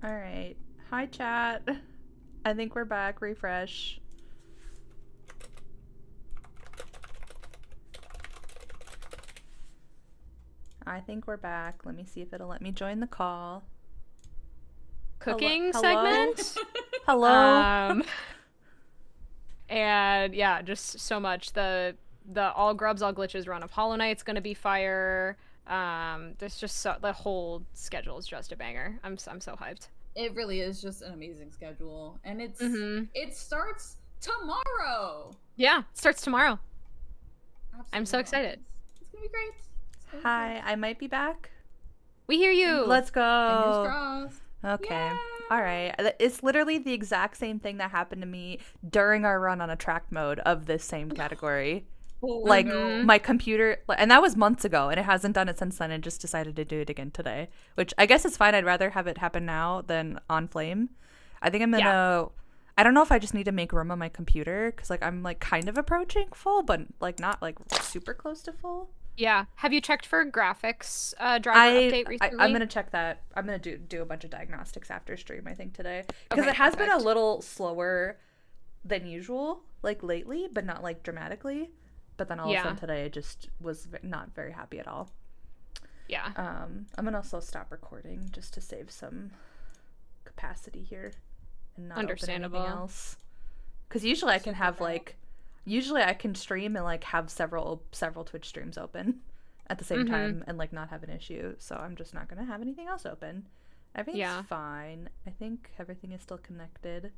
All right. Hi, chat. I think we're back. Refresh. I think we're back. Let me see if it'll let me join the call. Cooking Hello? segment. Hello? And yeah, just so much. The all grubs, all glitches run of Hollow Knight's gonna be fire. There's just the whole schedule is just a banger. I'm so hyped. It really is just an amazing schedule, and it starts tomorrow. Yeah, it starts tomorrow. Absolutely I'm so excited. It's gonna be great. Hi, I might be back. We hear you. Let's go. Fingers crossed. Okay. Yay! All right. It's literally the exact same thing that happened to me during our run on attract mode of this same category. Like, my computer, and that was months ago, and it hasn't done it since then, and just decided to do it again today, which I guess is fine. I'd rather have it happen now than on Flame. I think I'm gonna, I don't know if I just need to make room on my computer, because, like, I'm, like, kind of approaching full, but, like, not, like, super close to full. Yeah. Have you checked for graphics driver update recently? I'm gonna check that. I'm gonna do a bunch of diagnostics after stream, I think, today, because it has been a little slower than usual, like, lately, but not, like, dramatically. But then all of a sudden today, I just was not very happy at all. Yeah. I'm gonna also stop recording just to save some capacity here and not open anything else. Because usually I can have I can stream and like have several Twitch streams open at the same time and like not have an issue. So I'm just not gonna have anything else open. Everything's fine. I think everything is still connected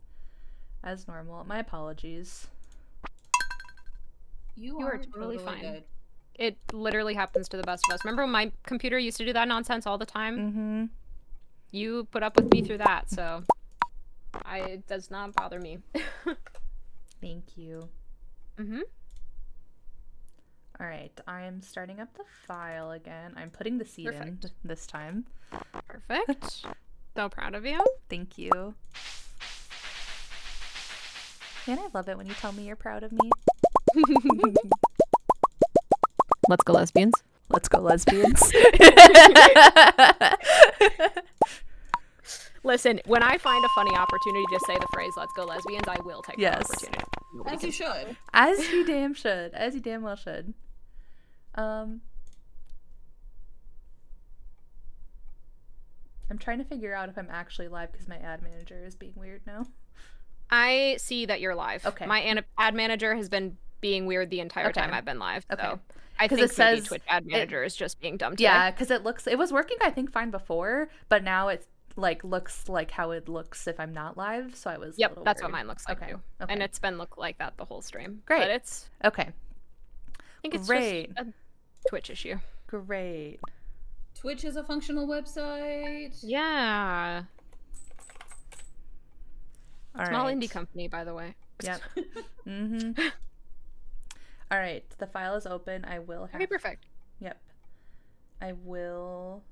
as normal. My apologies. You are totally fine. Good. It literally happens to the best of us. Remember when my computer used to do that nonsense all the time? Mm-hmm. You put up with me through that, so it does not bother me. Thank you. Mm-hmm. All right, I'm starting up the file again. I'm putting the seed in this time. Perfect. So proud of you. Thank you. And I love it when you tell me you're proud of me. Let's go, lesbians. Let's go, lesbians. Listen, when I find a funny opportunity to say the phrase "Let's go, lesbians," I will take that opportunity. As you should. As you damn should. As you damn well should. I'm trying to figure out if I'm actually live because my ad manager is being weird now. I see that you're live. Okay. My ad manager has been being weird the entire time I've been live. Okay. So I think maybe Twitch ad manager is just being dumb today. Yeah, because it was working, I think, fine before, but now it's like looks like how it looks if I'm not live. So I was. Yep, that's what mine looks like too. Okay. And it's been look like that the whole stream. Great. But it's okay. I think it's just a Twitch issue. Great. Twitch is a functional website. Yeah. Small indie company, by the way. Yep. Mm-hmm. All right, the file is open. I will have... Okay, perfect. Yep. I will...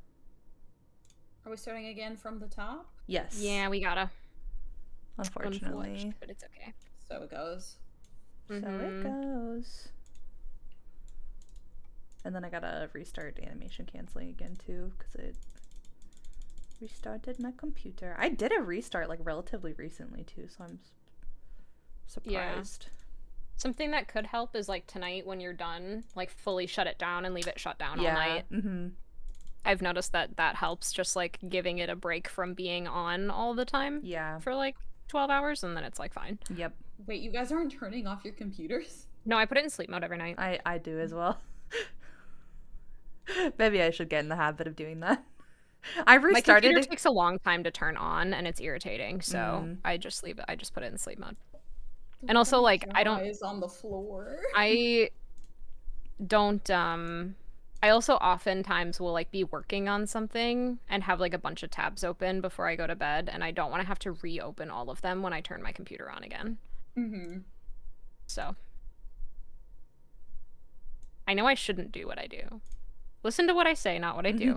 Are we starting again from the top? Yes. Yeah, we gotta. Unfortunately. But it's okay. So it goes. So it goes. And then I gotta restart animation canceling again, too, because it restarted my computer. I did a restart, like, relatively recently, too, so I'm surprised. Yeah. Something that could help is, like, tonight when you're done, like, fully shut it down and leave it shut down all night. Mm-hmm. I've noticed that helps, just, like, giving it a break from being on all the time. Yeah. For, like, 12 hours, and then it's, like, fine. Yep. Wait, you guys aren't turning off your computers? No, I put it in sleep mode every night. I do as well. Maybe I should get in the habit of doing that. I restarted. My computer takes a long time to turn on, and it's irritating, so I just leave it. I just put it in sleep mode. And also, like, I don't... Eyes on the floor. I don't, I also oftentimes will, like, be working on something and have, like, a bunch of tabs open before I go to bed, and I don't want to have to reopen all of them when I turn my computer on again. Mm-hmm. So. I know I shouldn't do what I do. Listen to what I say, not what I do.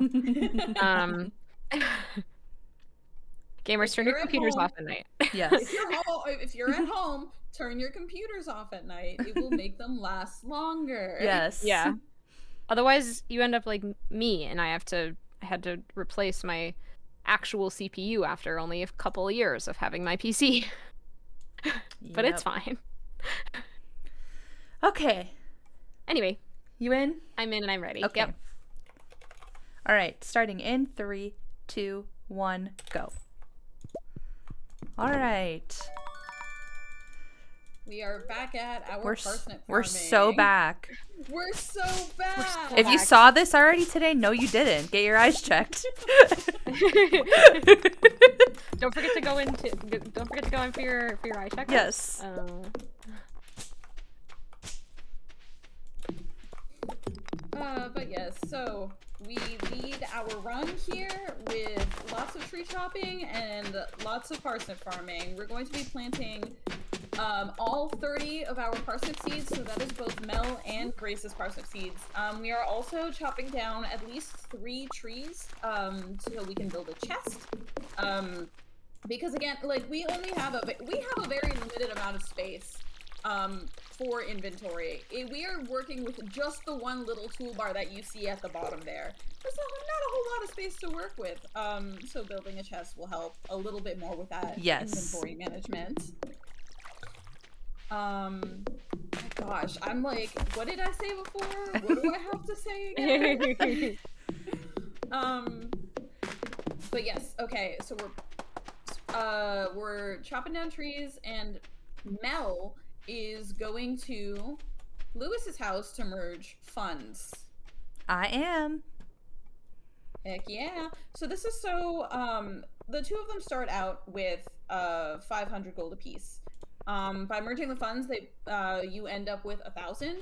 Gamers, turn your computers off at night. Yes. If you're at home, turn your computers off at night. It will make them last longer. Yes. Yeah. Otherwise, you end up like me, and I had to replace my actual CPU after only a couple of years of having my PC. But it's fine. Okay. Anyway. You in? I'm in and I'm ready. Okay. Yep. All right. Starting in 3, 2, 1, go. All right. We are back at our parsnip farming. We're so back. We're so back. If you saw this already today, no, you didn't. Get your eyes checked. Don't forget to go in for your eye check. Yes. But yes, so we lead our run here with lots of tree chopping and lots of parsnip farming. We're going to be planting all 30 of our parsnip seeds, so that is both Mel and Grace's parsnip seeds. We are also chopping down at least 3 trees so we can build a chest. Because again, like we have a very limited amount of space for inventory. We are working with just the one little toolbar that you see at the bottom there. There's not a whole lot of space to work with. So building a chest will help a little bit more with that inventory management. Gosh, I'm like, what did I say before? What do I have to say again? But yes, okay, so we're chopping down trees, and Mel is going to Lewis's house to merge funds. I am. Heck yeah. So this is the two of them start out with 500 gold apiece. By merging the funds, you end up with 1,000,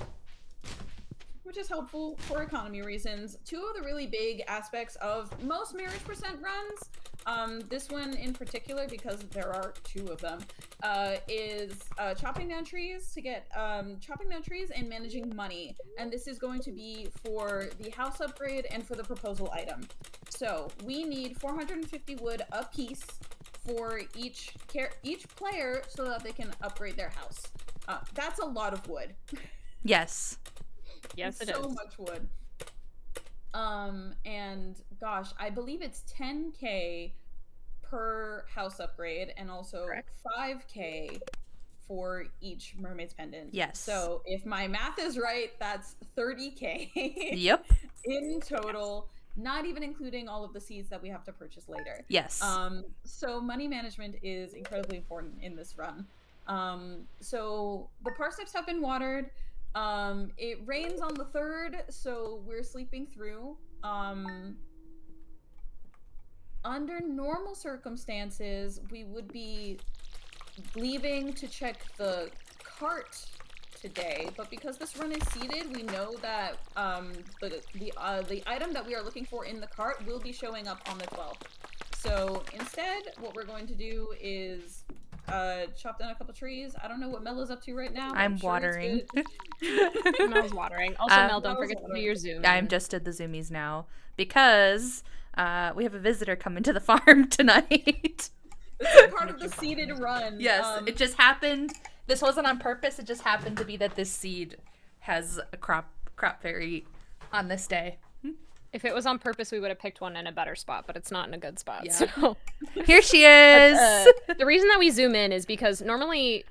which is helpful for economy reasons. 2 of the really big aspects of most marriage percent runs, this one in particular, because there are 2 of them, is chopping down trees to get chopping down trees and managing money. And this is going to be for the house upgrade and for the proposal item. So we need 450 wood a piece for each player so that they can upgrade their house. That's a lot of wood. Yes. Yes, it is. So much wood. And gosh, I believe it's 10k per house upgrade, and also 5k for each mermaid's pendant. Yes. So if my math is right, that's 30k. Yep. In total, not even including all of the seeds that we have to purchase later. Yes. So money management is incredibly important in this run. So the parsnips have been watered. It rains on the 3rd, so we're sleeping through. Under normal circumstances, we would be leaving to check the cart today, but because this run is seeded, we know that the item that we are looking for in the cart will be showing up on the 12th. So instead, what we're going to do is chop down a couple trees. I don't know what Mel is up to right now. I'm watering. Mel's watering. Also, Mel, don't forget to do your Zoom. I just did the zoomies now because we have a visitor coming to the farm tonight. It's part of the seeded run. Yes, it just happened. This wasn't on purpose. It just happened to be that this seed has a crop fairy on this day. If it was on purpose, we would have picked one in a better spot, but it's not in a good spot. Yeah. So here she is. The reason that we zoom in is because normally,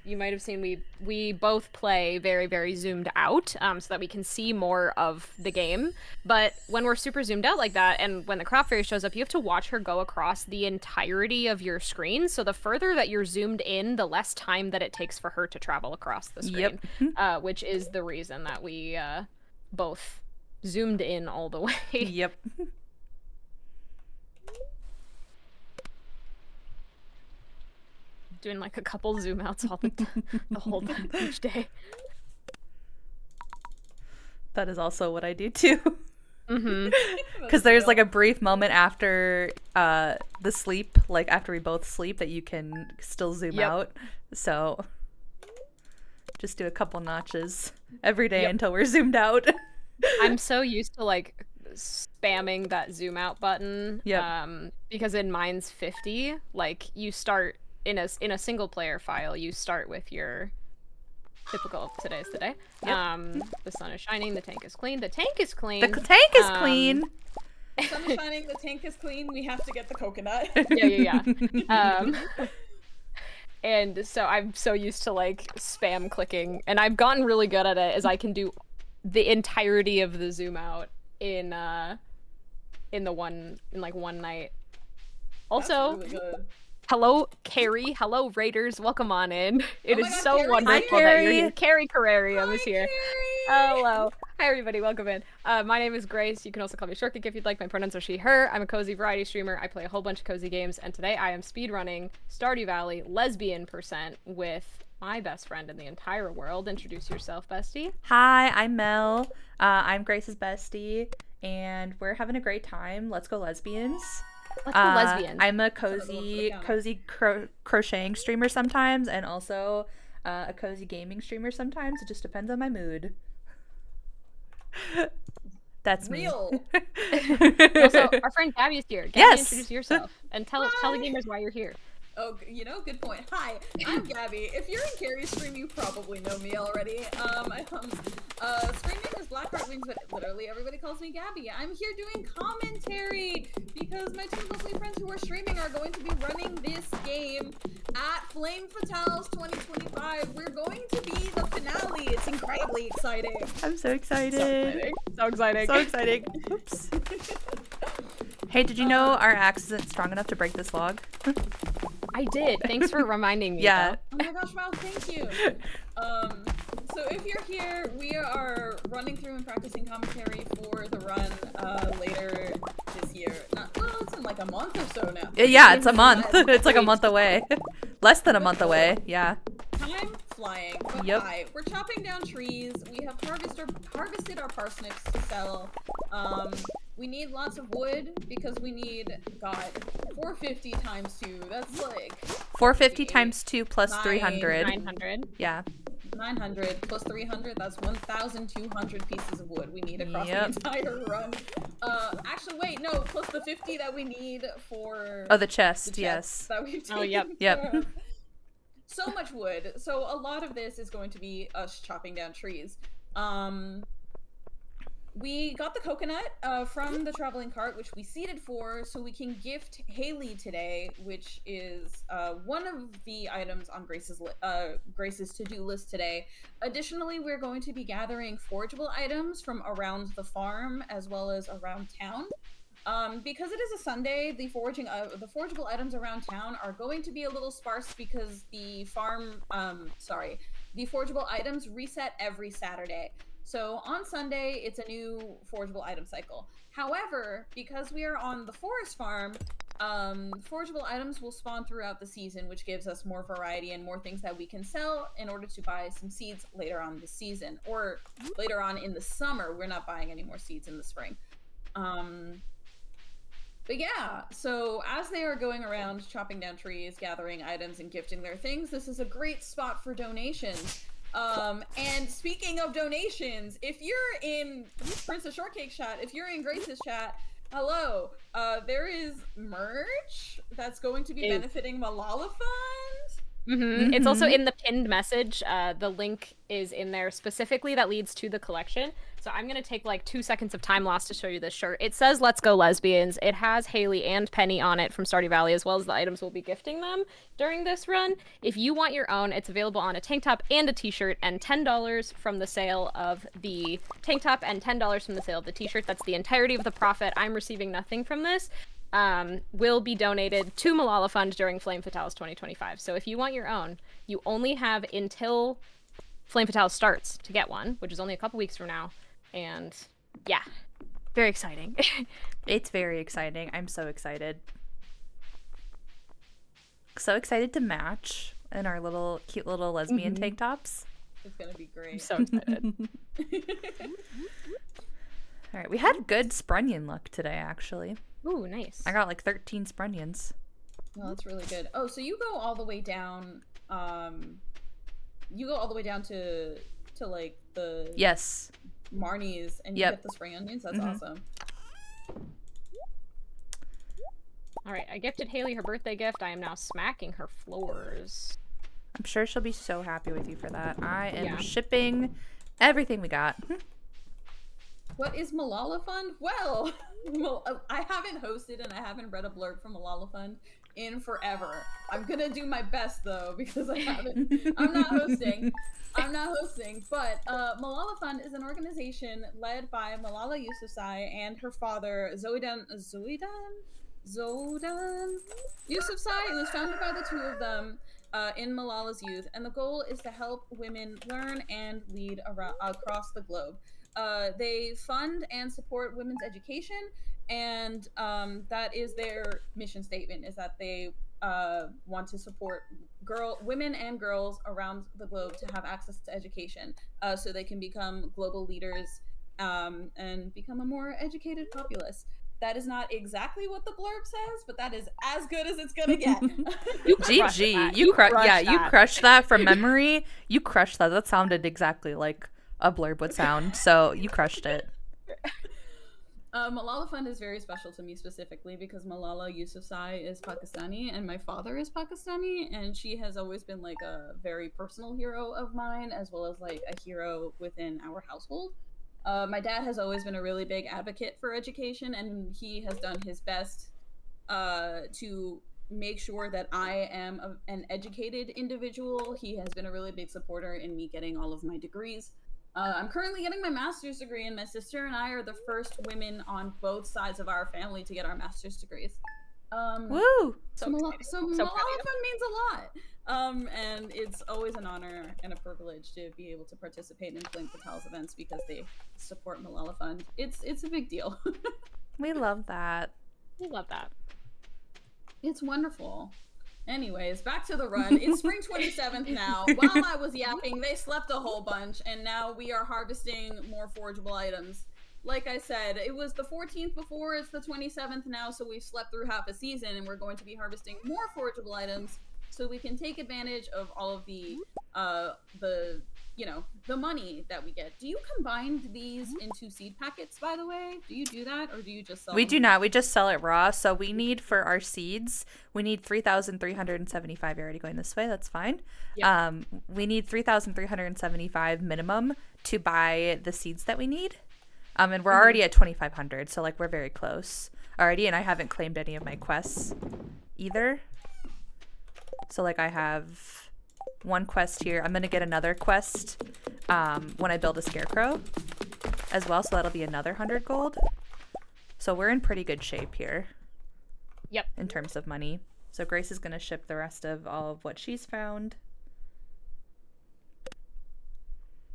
you might have seen we both play very, very zoomed out, so that we can see more of the game. But when we're super zoomed out like that, and when the crop fairy shows up, you have to watch her go across the entirety of your screen. So the further that you're zoomed in, the less time that it takes for her to travel across the screen. Yep. Which is the reason that we both zoomed in all the way. Yep. Doing like a couple zoom outs all the whole each day. That is also what I do too. Mm-hmm. Because there's like a brief moment after the sleep, like after we both sleep, that you can still zoom out. So just do a couple notches every day until we're zoomed out. I'm so used to like spamming that zoom out button. Because in mine's 50, like you start in a single player file, you start with your typical today's the day. The sun is shining, the tank is clean. The tank is clean. The tank is clean. The sun is shining, the tank is clean, we have to get the coconut. Yeah. And so I'm so used to like spam clicking, and I've gotten really good at it as I can do the entirety of the zoom out in one night. Also, That's really good. hello Carrie, hello Raiders, welcome on in. It is God, so Carrie's wonderful here. that you're here. Carrie Carrarium is Hi, here. Carrie! Hello. Hi everybody, welcome in. My name is Grace. You can also call me Shortcake if you'd like. My pronouns are she, her. I'm a cozy variety streamer. I play a whole bunch of cozy games, and today I am speedrunning Stardew Valley Lesbian Percent with my best friend in the entire world. Introduce yourself, bestie. Hi, I'm Mel. I'm Grace's bestie, and we're having a great time. Let's go lesbians. Let's go lesbians. I'm a Sounds a little cozy crocheting streamer sometimes, and also a cozy gaming streamer sometimes. It just depends on my mood. That's me. Real. Also, our friend Gabby is here. Gabby, Yes. introduce yourself and tell the gamers why you're here. Oh, good point. Hi, I'm Gabby. If you're in Carrie's stream, you probably know me already. Screen name is Blackheart Wings, but literally everybody calls me Gabby. I'm here doing commentary because my two lovely friends who are streaming are going to be running this game at Flame Fatales 2025. We're going to be the finale. It's incredibly exciting. I'm so excited. So exciting. So exciting. Oops. Hey, did you know our axe isn't strong enough to break this log? I did. Thanks for reminding me. Yeah. Oh my gosh, wow, thank you. So if you're here, we are running through and practicing commentary for the run later this year. Well, it's in like a month or so now. Yeah, it's a month. It's like a month away. Less than a month away. Yeah. Time flying. But Yep. hi, we're chopping down trees. We have harvested our parsnips to sell. We need lots of wood because we need, God, 450 times 2. That's like 450 times 2 plus 900. 300. 900. Yeah. 900 plus 300, that's 1,200 pieces of wood we need across Yep. the entire run. Actually, wait, no, plus the 50 that we need for Oh, the chest. Yes. that we've taken. Oh, yep. Yep. So much wood. So a lot of this is going to be us chopping down trees. We got the coconut from the traveling cart, which we seeded for, so we can gift Haley today, which is one of the items on Grace's to-do list today. Additionally, we're going to be gathering forageable items from around the farm as well as around town. Because it is a Sunday, the forageable items around town are going to be a little sparse because the forageable items reset every Saturday. So on Sunday, it's a new forageable item cycle. However, because we are on the forest farm, forageable items will spawn throughout the season, which gives us more variety and more things that we can sell in order to buy some seeds later on this season. Or later on in the summer, we're not buying any more seeds in the spring. But yeah, so as they are going around chopping down trees, gathering items, and gifting their things, this is a great spot for donations. And speaking of donations, if you're in Princess Shortcake chat, if you're in Grace's chat, hello, there is merch that's going to be benefiting Malala Fund. Mm-hmm. It's also in the pinned message. The link is in there specifically that leads to the collection. So I'm going to take like 2 seconds of time lost to show you this shirt. It says Let's Go Lesbians. It has Haley and Penny on it from Stardew Valley, as well as the items we'll be gifting them during this run. If you want your own, it's available on a tank top and a t-shirt, and $10 from the sale of the tank top and $10 from the sale of the t-shirt. That's the entirety of the profit. I'm receiving nothing from this. Will be donated to Malala Fund during Flame Fatales 2025. So if you want your own, you only have until Flame Fatales starts to get one, which is only a couple weeks from now. And yeah, very exciting. It's very exciting. I'm so excited. So excited to match in our cute little lesbian tank tops. It's gonna be great. I'm so excited. All right, we had good Sprunion luck today, actually. Ooh, nice. I got like 13 Sprunions. Well, that's really good. Oh, so you go all the way down. You go all the way down to like the Yes. Marnies, and you get the spring onions. That's awesome. All right, I gifted Haley her birthday gift. I am now smacking her floors. I'm sure she'll be so happy with you for that. I am shipping everything we got. What is Malala Fund? Well, I haven't hosted and I haven't read a blurb from Malala Fund in forever. I'm gonna do my best though because I haven't. I'm not hosting. But Malala Fund is an organization led by Malala Yousafzai and her father Zodan Yousafzai. It was founded by the two of them in Malala's youth, and the goal is to help women learn and lead across the globe. They fund and support women's education, and that is their mission statement: is that they want to support women and girls around the globe to have access to education, so they can become global leaders and become a more educated populace. That is not exactly what the blurb says, but that is as good as it's gonna get. GG, you crushed that from memory. You crushed that. That sounded exactly like a blurb would sound. So you crushed it. Malala Fund is very special to me specifically because Malala Yousafzai is Pakistani and my father is Pakistani, and she has always been like a very personal hero of mine, as well as like a hero within our household. My dad has always been a really big advocate for education, and he has done his best to make sure that I am an educated individual. He has been a really big supporter in me getting all of my degrees. I'm currently getting my master's degree, and my sister and I are the first women on both sides of our family to get our master's degrees. Woo! So Malala Fund means a lot. And it's always an honor and a privilege to be able to participate in Flame Fatale's events because they support Malala Fund. It's a big deal. We love that. We love that. It's wonderful. Anyways, back to the run. It's spring 27th now. While I was yapping, they slept a whole bunch, and now we are harvesting more forageable items. Like I said, it was the 14th before, it's the 27th now, so we've slept through half a season, and we're going to be harvesting more forageable items so we can take advantage of all of the money that we get. Do you combine these into seed packets, by the way? Do you do that, or do you just sell We them? do not. We just sell it raw. So we need, for our seeds, we need 3,375. You're already going this way. That's fine. Yep. We need 3,375 minimum to buy the seeds that we need. And we're already at 2,500. So, like, we're very close already. And I haven't claimed any of my quests either. So, like, I have one quest here. I'm going to get another quest when I build a scarecrow as well. So that'll be another 100 gold. So we're in pretty good shape here. Yep. In terms of money. So Grace is going to ship the rest of all of what she's found.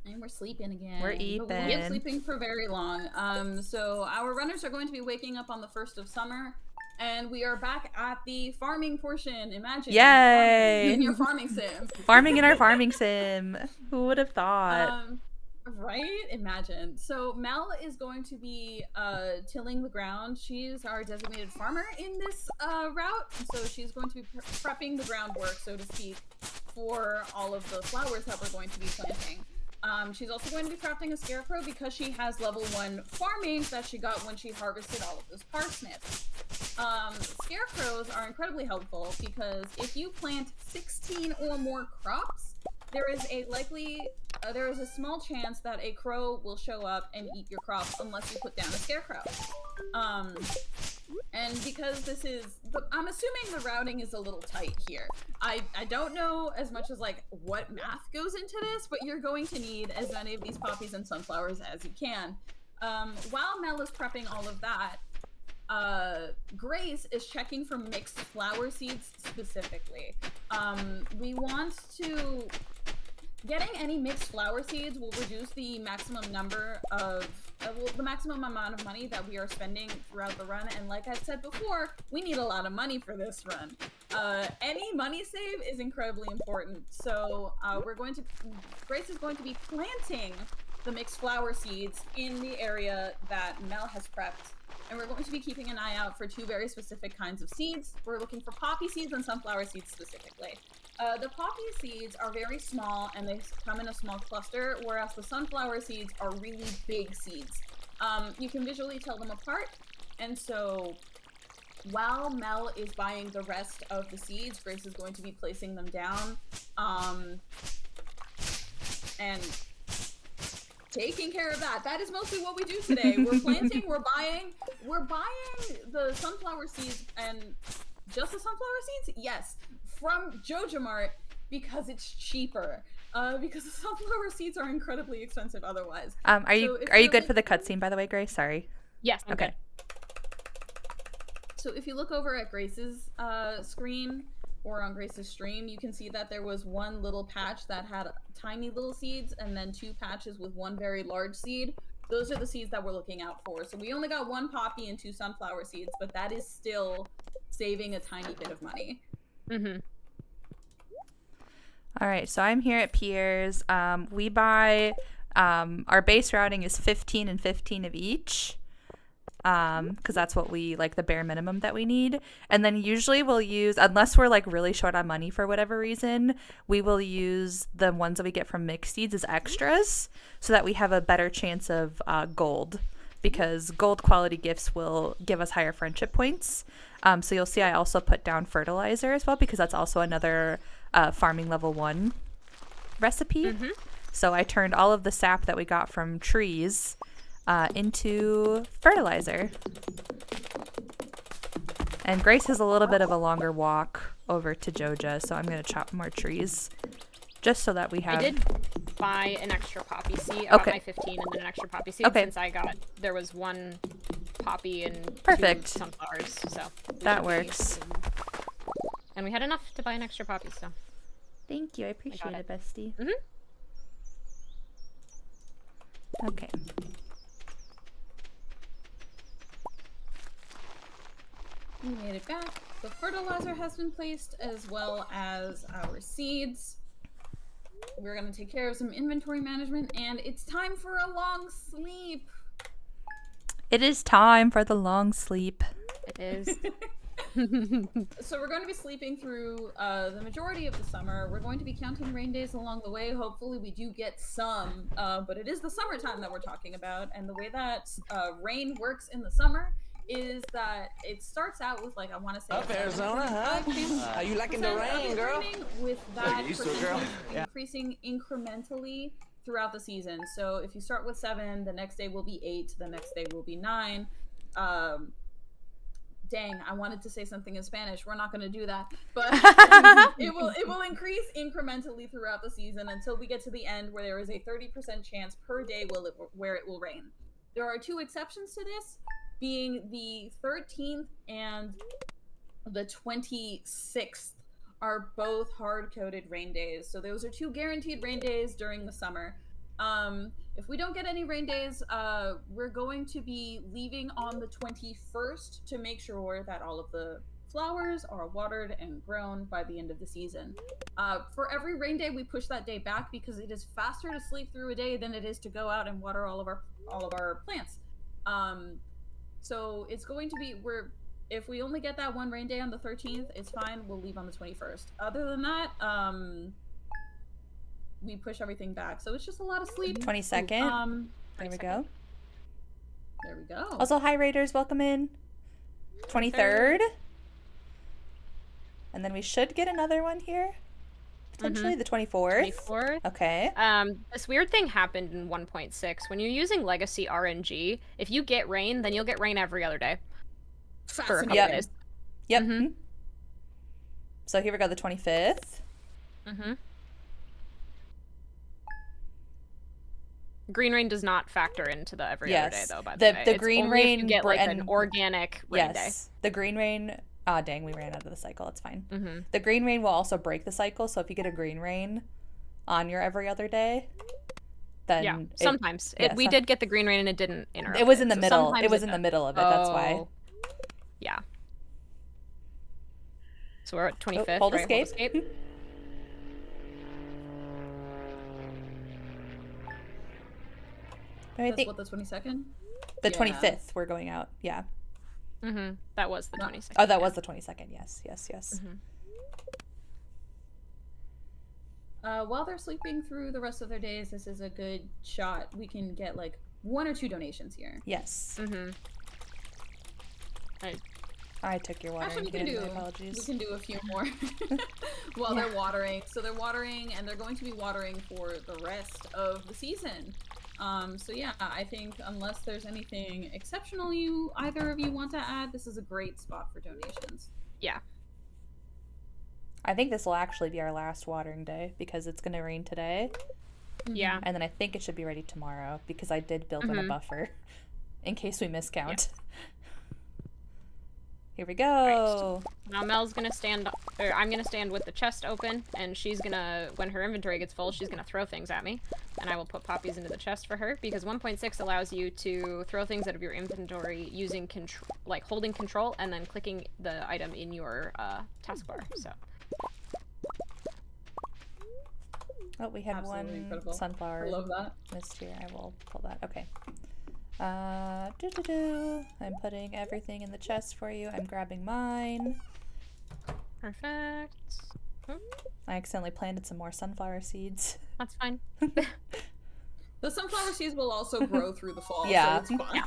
And we're sleeping again. We're eating. But we won't be sleeping for very long. So our runners are going to be waking up on the 1st of summer. And we are back at the farming portion. Imagine. Yay! In your farming sim. Farming in our farming sim. Who would have thought? Right? Imagine. So Mel is going to be tilling the ground. She's our designated farmer in this route. So she's going to be prepping the groundwork, so to speak, for all of the flowers that we're going to be planting. She's also going to be crafting a scarecrow because she has level 1 farming that she got when she harvested all of those parsnips. Scarecrows are incredibly helpful because if you plant 16 or more crops, there is a small chance that a crow will show up and eat your crops unless you put down a scarecrow. And because this is, I'm assuming the routing is a little tight here. I don't know as much as like what math goes into this, but you're going to need as many of these poppies and sunflowers as you can. While Mel is prepping all of that, Grace is checking for mixed flower seeds specifically. We want to... Getting any mixed flower seeds will reduce the maximum number of... the maximum amount of money that we are spending throughout the run, and like I've said before, we need a lot of money for this run. Any money save is incredibly important, so Grace is going to be planting the mixed flower seeds in the area that Mel has prepped. And we're going to be keeping an eye out for 2 very specific kinds of seeds. We're looking for poppy seeds and sunflower seeds specifically. The poppy seeds are very small and they come in a small cluster, whereas the sunflower seeds are really big seeds. You can visually tell them apart, and so while Mel is buying the rest of the seeds, Grace is going to be placing them down. And taking care of that. That is mostly what we do today. We're planting, we're buying the sunflower seeds, and just the sunflower seeds? Yes, from Joja Mart, because it's cheaper. Because the sunflower seeds are incredibly expensive otherwise. Are you good for the cutscene, by the way, Grace? Sorry. Yes. I'm okay. Good. So if you look over at Grace's screen or on Grace's stream, you can see that there was one little patch that had tiny little seeds, and then 2 patches with 1 very large seed. Those are the seeds that we're looking out for. So we only got 1 poppy and 2 sunflower seeds, but that is still saving a tiny bit of money. Mm-hmm. All right, so I'm here at Pierre's. We buy, our base routing is 15 and 15 of each, because that's what we, like, the bare minimum that we need. And then usually we'll use, unless we're, like, really short on money for whatever reason, we will use the ones that we get from mixed seeds as extras so that we have a better chance of gold, because gold quality gifts will give us higher friendship points. So you'll see I also put down fertilizer as well, because that's also another farming level 1 recipe. Mm-hmm. So I turned all of the sap that we got from trees into fertilizer. And Grace has a little bit of a longer walk over to Joja, so I'm going to chop more trees just so that we have... I did buy an extra poppy seed. I got my 15 and then an extra poppy seed since there was 1 poppy and 2 sunflowers, so that works. And we had enough to buy an extra poppy, so thank you. I appreciate it, bestie. Mm-hmm. Okay. We made it back. The fertilizer has been placed, as well as our seeds. We're going to take care of some inventory management, and it's time for a long sleep. It is time for the long sleep. It is. So we're going to be sleeping through the majority of the summer. We're going to be counting rain days along the way. Hopefully we do get some, but it is the summertime that we're talking about, and the way that rain works in the summer is that it starts out with, like, I want to say up Arizona, huh? Are you liking the rain, girl? With that girl. increasing incrementally throughout the season. So if you start with 7, the next day will be 8, the next day will be 9. Dang, I wanted to say something in Spanish. We're not going to do that, but it will increase incrementally throughout the season until we get to the end, where there is a 30% chance per day where it will rain. There are 2 exceptions to this, being the 13th and the 26th are both hard-coded rain days. So those are 2 guaranteed rain days during the summer. If we don't get any rain days, we're going to be leaving on the 21st to make sure that all of the flowers are watered and grown by the end of the season. For every rain day, we push that day back because it is faster to sleep through a day than it is to go out and water all of our plants. So it's going to be, if we only get that 1 rain day on the 13th, it's fine. We'll leave on the 21st. Other than that, we push everything back. So it's just a lot of sleep. 22nd. There we go. There we go. Also, hi Raiders, welcome in. 23rd. And then we should get another one here. Potentially the 24th. 24th. Okay. This weird thing happened in 1.6. When you're using Legacy RNG, if you get rain, then you'll get rain every other day. For a couple days. Yep. Mm-hmm. So here we go, the 25th. Mm-hmm. Green rain does not factor into the every other day, though, by the way. The green rain... if you get, like, an organic rain day. The green rain... Ah, dang, we ran out of the cycle. It's fine. Mm-hmm. The green rain will also break the cycle, so if you get a green rain on your every other day, then... Yeah, sometimes. We did get the green rain and it didn't interrupt. It was in the middle. It was in the middle of it, that's why. Yeah. So we're at 25th, hold right? escape. Hold escape. That's what, the 22nd? The 25th, we're going out. Yeah. Mm-hmm. That was the 22nd. Oh, that was the 22nd. Yes. Mm-hmm. While they're sleeping through the rest of their days, this is a good shot. We can get, like, 1 or 2 donations here. Yes. Mm-hmm. I took your water. Actually, we can do a few more while they're watering. So they're watering, and they're going to be watering for the rest of the season. So yeah, I think unless there's anything exceptional either of you want to add, this is a great spot for donations. Yeah. I think this will actually be our last watering day because it's going to rain today. Yeah. And then I think it should be ready tomorrow because I did build in a buffer in case we miscount. Yeah. Here we go. Right. Now Mel's gonna stand, or I'm gonna stand with the chest open, and she's gonna, when her inventory gets full, she's gonna throw things at me, and I will put poppies into the chest for her, because 1.6 allows you to throw things out of your inventory using like holding control and then clicking the item in your taskbar. So. Oh, we had Absolutely one incredible. sunflower I love that. missed here. I will pull that. Okay. I'm putting everything in the chest for you. I'm grabbing mine. Perfect. I accidentally planted some more sunflower seeds. That's fine. The sunflower seeds will also grow through the fall, Yeah. so it's fine.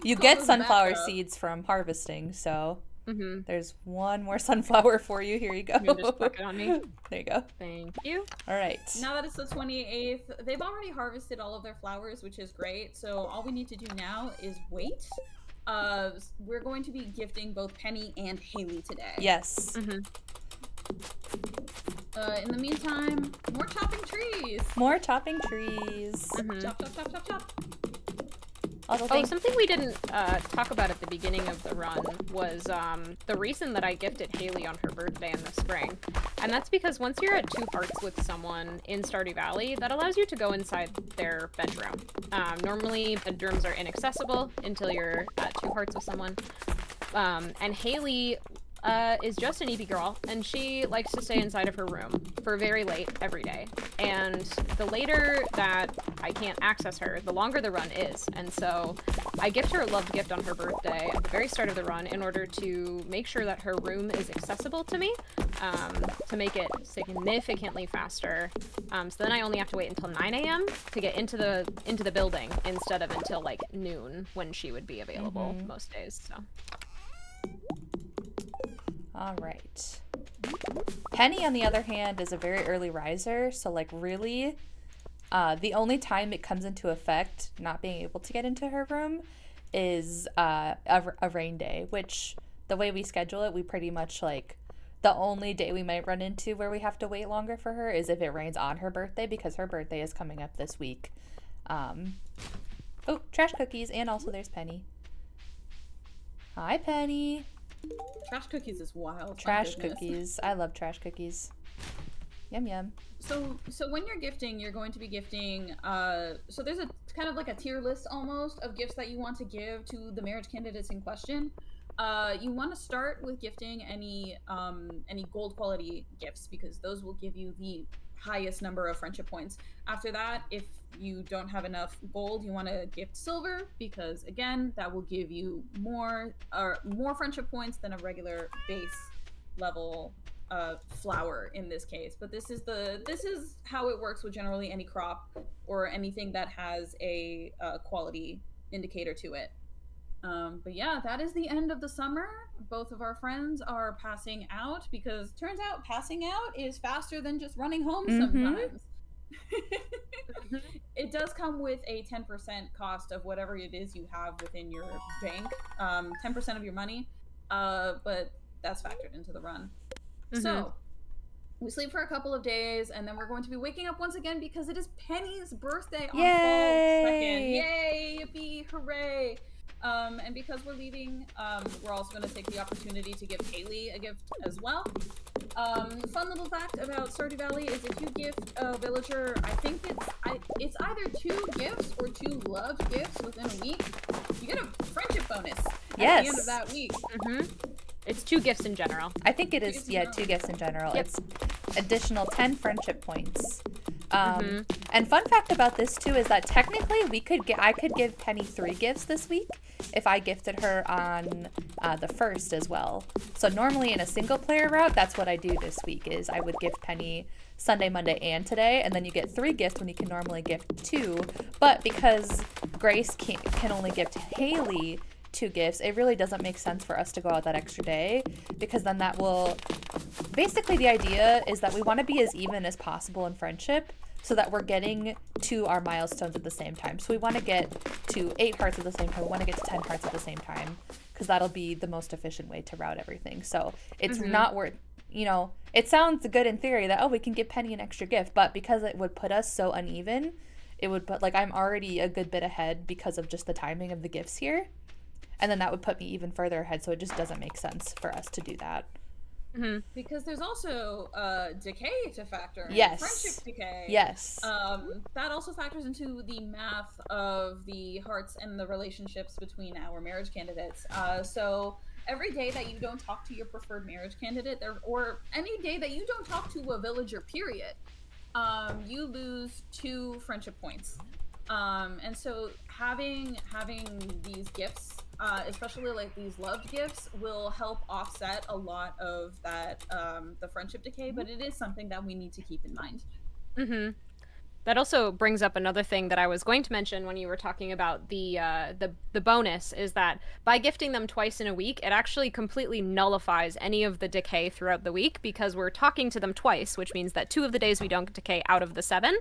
You get sunflower seeds from harvesting, so there's one more sunflower for you. Here you go. You just pluck it on me. There you go. Thank you. All right. Now that it's the 28th, they've already harvested all of their flowers, which is great. So all we need to do now is wait. We're going to be gifting both Penny and Haley today. Yes. In the meantime, more chopping trees. More chopping trees. Chop, chop, chop, chop, chop. Something we didn't talk about at the beginning of the run was the reason that I gifted Haley on her birthday in the spring. And that's because once you're at 2 hearts with someone in Stardew Valley, that allows you to go inside their bedroom. Normally, bedrooms are inaccessible until you're at 2 hearts with someone. And Haley is just an EP girl, and she likes to stay inside of her room for very late every day. And the later that I can't access her, the longer the run is. And so I gift her a loved gift on her birthday at the very start of the run in order to make sure that her room is accessible to me, to make it significantly faster. So then I only have to wait until 9 a.m. to get into the building instead of until like noon when she would be available most days. So. All right. Penny, on the other hand, is a very early riser, so like really, the only time it comes into effect, not being able to get into her room, is a rain day, which the way we schedule it, we pretty much like, the only day we might run into where we have to wait longer for her is if it rains on her birthday, because her birthday is coming up this week. Oh, trash cookies, and also there's Penny. Hi, Penny. Trash cookies is wild. Trash cookies. I love trash cookies. Yum yum. So when you're gifting, you're going to be gifting. So there's a kind of like a tier list almost of gifts that you want to give to the marriage candidates in question. You want to start with gifting any gold quality gifts because those will give you the highest number of friendship points. After that, if you don't have enough gold, you want to gift silver because again, that will give you more friendship points than a regular base level flower in this case. But this is how it works with generally any crop or anything that has a quality indicator to it. But yeah, that is the end of the summer. Both of our friends are passing out because turns out passing out is faster than just running home sometimes. It does come with a 10% cost of whatever it is you have within your bank, 10% of your money, but that's factored into the run. So we sleep for a couple of days, and then we're going to be waking up once again because it is Penny's birthday on fall 2nd. Yay! Yippee! Hooray! And because we're leaving, we're also going to take the opportunity to give Haley a gift as well. Fun little fact about Stardew Valley is if you gift a villager, I think it's either 2 gifts or 2 loved gifts within a week, you get a friendship bonus at the end of that week. It's 2 gifts in general. I think it is, 2 gifts in general. Yep. It's additional 10 friendship points. And fun fact about this too is that technically I could give Penny 3 gifts this week if I gifted her on the 1st as well. So normally in a single player route, that's what I do this week is I would gift Penny Sunday, Monday, and today, and then you get 3 gifts when you can normally gift 2. But because Grace can only gift Haley 2 gifts, it really doesn't make sense for us to go out that extra day because then that will basically the idea is that we want to be as even as possible in friendship. so that we're getting to our milestones at the same time. So we want to get to 8 hearts at the same time. We want to get to 10 hearts at the same time, because that'll be the most efficient way to route everything. So it's not worth, it sounds good in theory that, we can give Penny an extra gift, but because it would put us so uneven, it would put, I'm already a good bit ahead because of just the timing of the gifts here. And then that would put me even further ahead, so it just doesn't make sense for us to do that. Because there's also decay to factor in. Yes. Friendship decay. Yes. That also factors into the math of the hearts and the relationships between our marriage candidates. So every day that you don't talk to your preferred marriage candidate, or any day that you don't talk to a villager, period, you lose 2 friendship points. And so having these gifts, especially these loved gifts, will help offset a lot of that, the friendship decay, but it is something that we need to keep in mind. That also brings up another thing that I was going to mention when you were talking about the bonus, is that by gifting them twice in a week, it actually completely nullifies any of the decay throughout the week, because we're talking to them twice, which means that 2 of the days we don't decay out of the 7,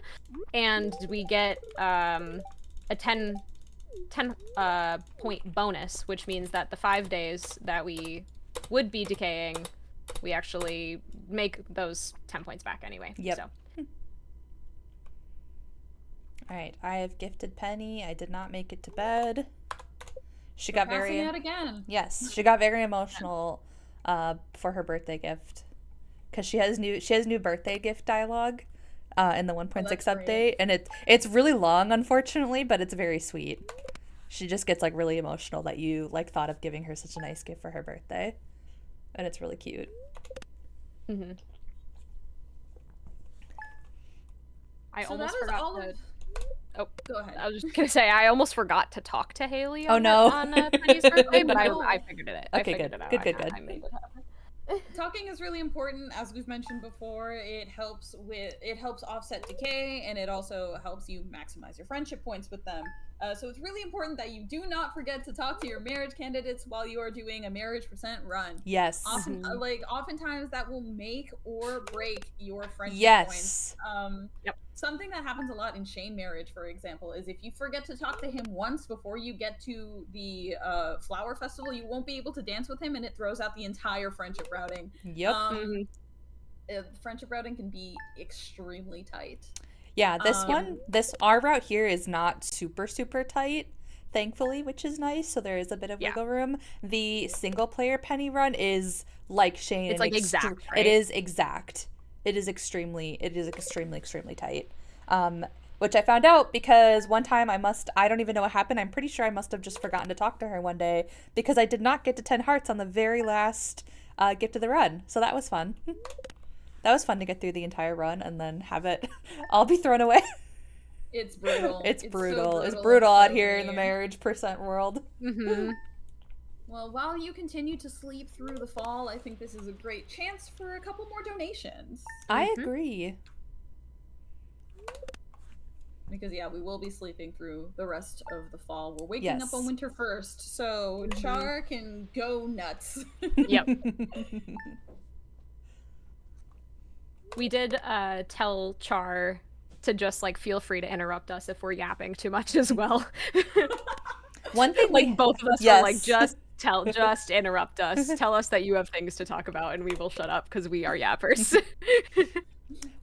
and we get a 10 point bonus, which means that the 5 days that we would be decaying, we actually make those 10 points back anyway. Yep. So. All right, I have gifted Penny. I did not make it to bed. She We're got very passing out again. Yes, she got very emotional for her birthday gift, because she has new birthday gift dialogue in the 1.6 update, and it's really long, unfortunately, but it's very sweet. She just gets really emotional that you thought of giving her such a nice gift for her birthday, and it's really cute. I So almost that is forgot all to. of... Oh, go ahead. I was just gonna say I almost forgot to talk to Haley. Oh, no. On Penny's birthday, but no. I figured it. Okay, I figured good. it out. Good. I made it happen. Talking is really important, as we've mentioned before. It helps offset decay, and it also helps you maximize your friendship points with them. So it's really important that you do not forget to talk to your marriage candidates while you are doing a marriage percent run. Yes. Oftentimes that will make or break your friendship Yes. points. Something that happens a lot in Shane marriage, for example, is if you forget to talk to him once before you get to the flower festival, you won't be able to dance with him, and it throws out the entire friendship routing. Yep. Friendship routing can be extremely tight. Yeah, our route here is not super, super tight, thankfully, which is nice. So there is a bit of wiggle room. The single player Penny run is like Shane. It's exact, right? It is exact. It is extremely, extremely tight. Which I found out because one time I don't even know what happened. I'm pretty sure I must have just forgotten to talk to her one day, because I did not get to 10 hearts on the very last gift of the run. So that was fun. That was fun to get through the entire run and then have it all be thrown away. It's brutal. It's brutal. So It's brutal out here weird. in the marriage percent world. Well, while you continue to sleep through the fall, I think this is a great chance for a couple more donations. I agree. Because, we will be sleeping through the rest of the fall. We're waking up on winter 1st, so Char can go nuts. Yep. We did tell Char to just feel free to interrupt us if we're yapping too much as well. One thing both of us were just interrupt us. Tell us that you have things to talk about and we will shut up because we are yappers.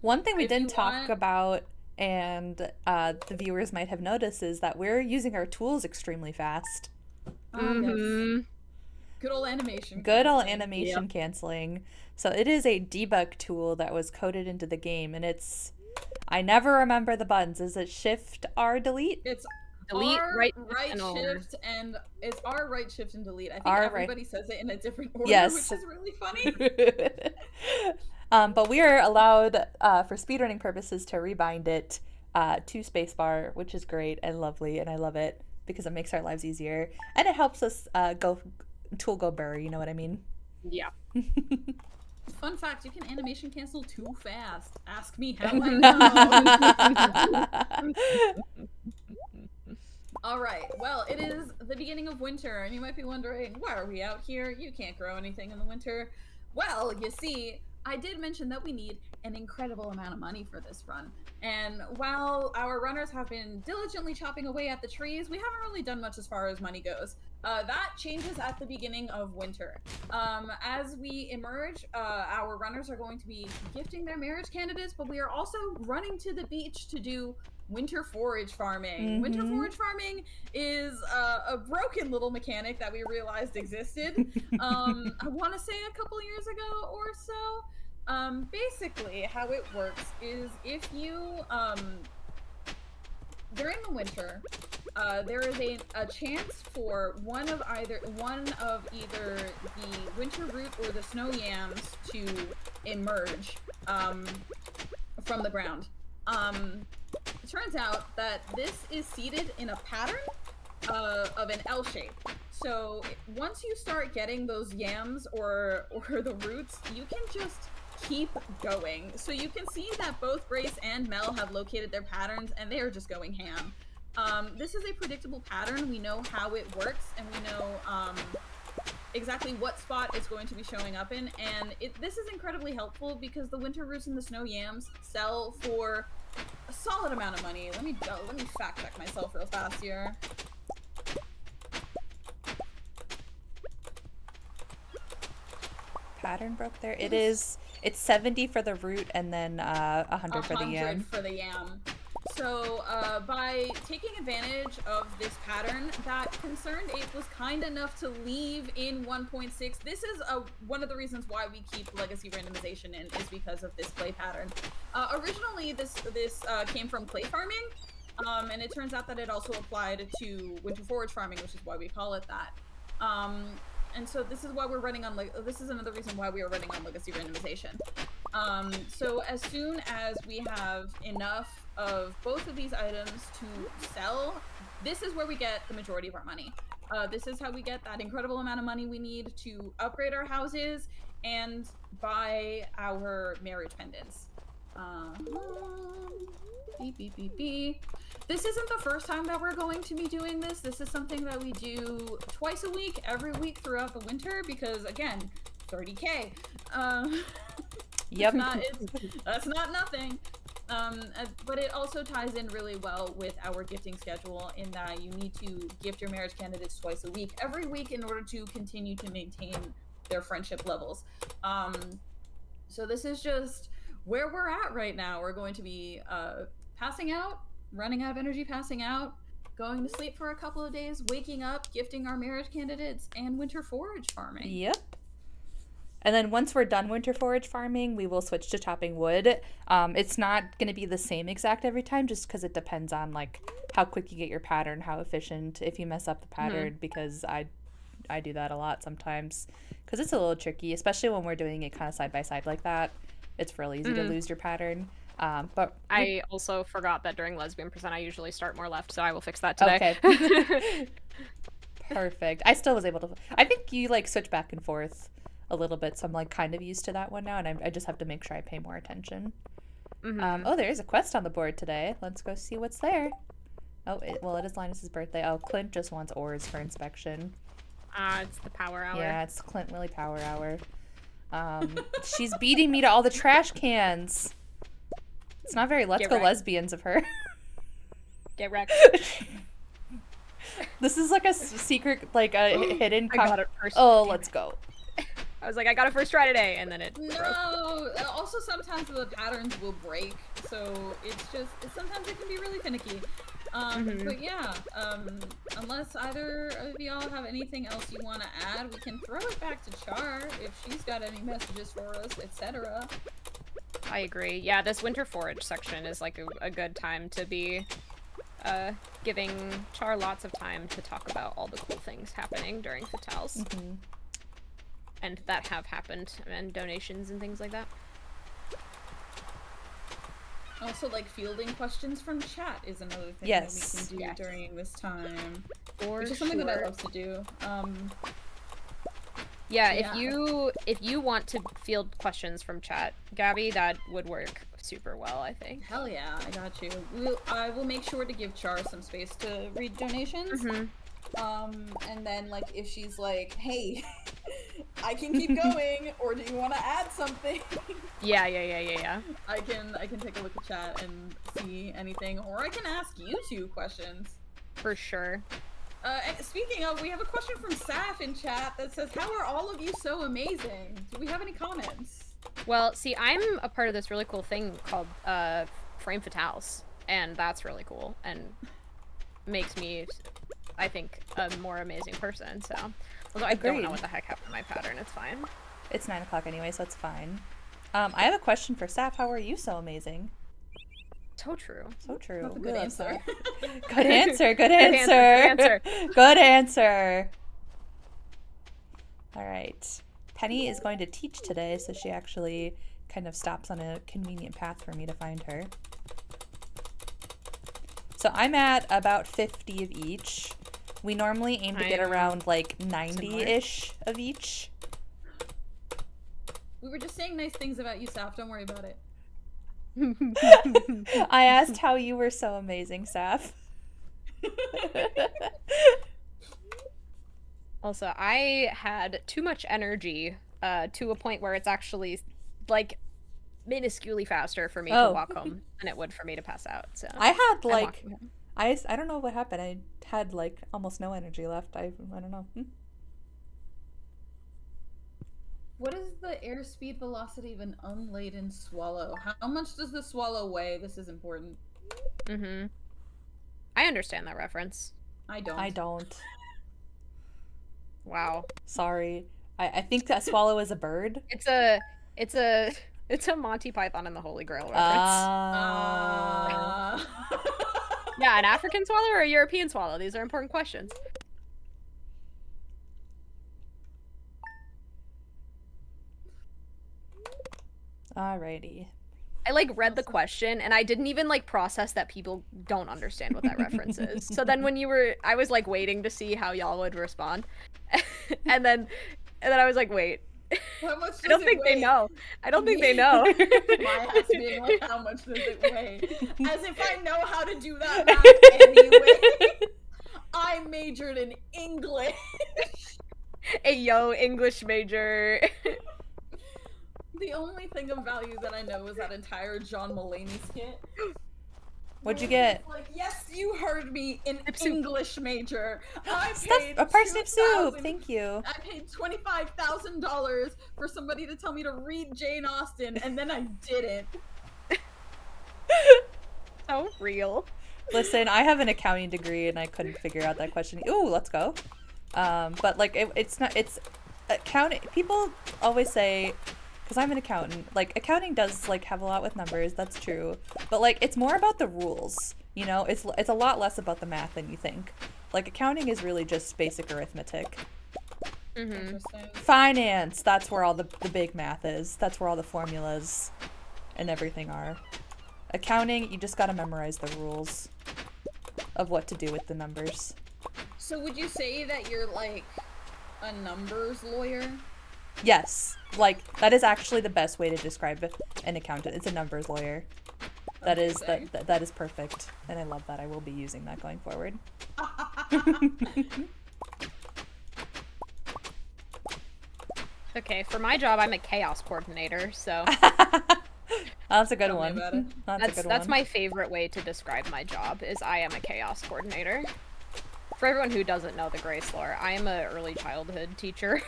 One thing we didn't talk about, and the viewers might have noticed, is that we're using our tools extremely fast. Yes. Good old animation. Good old animation canceling. So it is a debug tool that was coded into the game, and I never remember the buttons. Is it Shift R delete? It's delete, R, right shift, and it's R, right shift, and delete. I think everybody says it in a different order, which is really funny. But we are allowed, for speedrunning purposes, to rebind it to spacebar, which is great and lovely, and I love it because it makes our lives easier, and it helps us go burr, you know what I mean? Yeah. Fun fact, you can animation cancel too fast. Ask me how I know. Alright, well, it is the beginning of winter, and you might be wondering, why are we out here? You can't grow anything in the winter. Well, you see, I did mention that we need an incredible amount of money for this run. And while our runners have been diligently chopping away at the trees, we haven't really done much as far as money goes. That changes at the beginning of winter. As we emerge, our runners are going to be gifting their marriage candidates, but we are also running to the beach to do winter forage farming. Winter forage farming is a broken little mechanic that we realized existed. I want to say a couple years ago or so. Basically, how it works is if you during the winter, there is a chance for one of either the winter root or the snow yams to emerge from the ground. It turns out that this is seeded in a pattern of an L shape. So once you start getting those yams or the roots, you can just keep going. So you can see that both Grace and Mel have located their patterns, and they are just going ham. This is a predictable pattern. We know how it works, and we know exactly what spot it's going to be showing up in, and this is incredibly helpful because the winter roots and the snow yams sell for a solid amount of money. Let me fact check myself real fast here. Pattern broke there. It's 70 for the root and then 100 for the yam. 100 for the yam. So by taking advantage of this pattern, that Concerned Ape was kind enough to leave in 1.6. This is one of the reasons why we keep legacy randomization in, is because of this clay pattern. Originally, this came from clay farming, and it turns out that it also applied to winter forage farming, which is why we call it that. And so this is why we're running on, this is another reason why we are running on legacy randomization. So as soon as we have enough of both of these items to sell, this is where we get the majority of our money. This is how we get that incredible amount of money we need to upgrade our houses and buy our marriage pendants. Beep, beep, beep, beep. This isn't the first time that we're going to be doing this. This is something that we do twice a week, every week throughout the winter, because again, 30K. Yep. That's not nothing. But it also ties in really well with our gifting schedule in that you need to gift your marriage candidates twice a week, every week, in order to continue to maintain their friendship levels. So this is just where we're at right now. We're going to be passing out, running out of energy, passing out, going to sleep for a couple of days, waking up, gifting our marriage candidates, and winter forage farming. Yep. And then once we're done winter forage farming, we will switch to chopping wood. It's not going to be the same exact every time, just because it depends on like how quick you get your pattern, how efficient, if you mess up the pattern, because I do that a lot sometimes, because it's a little tricky, especially when we're doing it kind of side by side like that. It's real easy to lose your pattern. But I also forgot that during Lesbian Present I usually start more left, so I will fix that today. Okay. Perfect. I still was able to. I think you like switch back and forth a little bit, so I'm like kind of used to that one now, and I just have to make sure I pay more attention. Oh, there is a quest on the board today. Let's go see what's there. Oh, it is Linus's birthday. Oh, Clint just wants ores for inspection. It's the power hour. Yeah, it's Clint Willy power hour. She's beating me to all the trash cans. It's not very Let's Go Lesbians of her. Get wrecked. This is like a secret, like a hidden. I got it first. Oh, let's go. I was like, I got it first try today, and then it broke. Also sometimes the patterns will break, so sometimes it can be really finicky. But yeah, unless either of y'all have anything else you want to add, we can throw it back to Char if she's got any messages for us, etc. I agree. Yeah, this winter forage section is like a good time to be giving Char lots of time to talk about all the cool things happening during Fatales. And that have happened, and donations and things like that. Also, like, fielding questions from chat is another thing that we can do during this time. Which is something that I love to do. Yeah, if you want to field questions from chat, Gabby, that would work super well, I think. Hell yeah, I got you. I will make sure to give Char some space to read donations. And then, like, if she's like, hey, I can keep going, or do you want to add something? Yeah. I can take a look at chat and see anything, or I can ask you 2 questions. For sure. And speaking of, we have a question from Saf in chat that says, "How are all of you so amazing?" Do we have any comments? Well, see, I'm a part of this really cool thing called Frame Fatales, and that's really cool and makes me, I think, a more amazing person. So, although I don't know what the heck happened to my pattern, it's fine. It's 9 o'clock anyway, so it's fine. I have a question for Saf. How are you so amazing? So true. So true. That's a good answer. Good answer. Good answer. Good answer. All right. Penny is going to teach today, so she actually kind of stops on a convenient path for me to find her. So I'm at about 50 of each. We normally aim to get around like 90-ish of each. We were just saying nice things about you, Saf. Don't worry about it. I asked how you were so amazing, Saf. Also, I had too much energy to a point where it's actually like minusculely faster for me to walk home than it would for me to pass out. So I had like I don't know what happened. I had like almost no energy left. I don't know. What is the airspeed velocity of an unladen swallow? How much does the swallow weigh? This is important. I understand that reference. I don't. Wow. Sorry. I think that swallow is a bird. It's a Monty Python and the Holy Grail reference. Yeah, an African swallow or a European swallow? These are important questions. Alrighty. I like read the question and I didn't even like process that people don't understand what that reference is. So then when I was like waiting to see how y'all would respond. and then I was like, wait. How much does I don't think they know. I don't think they know. My ass being like, how much does it weigh? As if I know how to do that math anyway. I majored in English. Hey, yo, English major. The only thing of value that I know is that entire John Mulaney skit. What'd you get? Like, yes, you heard me, an English major. I paid a parsnip soup. Thank you. I paid $25,000 for somebody to tell me to read Jane Austen, and then I didn't. So real. Listen, I have an accounting degree, and I couldn't figure out that question. Ooh, let's go. But like, it's not. It's accounting. People always say, because I'm an accountant, like accounting does like have a lot with numbers, that's true, but like it's more about the rules, you know. It's a lot less about the math than you think. Like accounting is really just basic arithmetic. Finance, that's where all the big math is. That's where all the formulas and everything are. Accounting, you just gotta memorize the rules of what to do with the numbers. So would you say that you're like a numbers lawyer? Yes, like that is actually the best way to describe an accountant. It's a numbers lawyer. That is perfect, and I love that. I will be using that going forward. Okay, for my job, I'm a chaos coordinator, so that's a good one. That's my favorite way to describe my job. Is I am a chaos coordinator. For everyone who doesn't know the Grace lore, I am an early childhood teacher.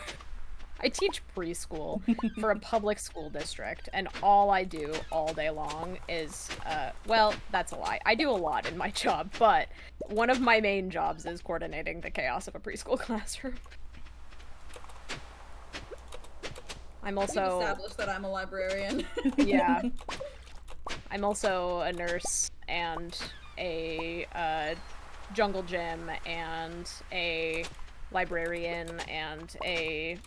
I teach preschool for a public school district, and all I do all day long is, well, that's a lie. I do a lot in my job, but one of my main jobs is coordinating the chaos of a preschool classroom. I'm also... We've established that I'm a librarian. Yeah. I'm also a nurse, and a, jungle gym, and a librarian, and a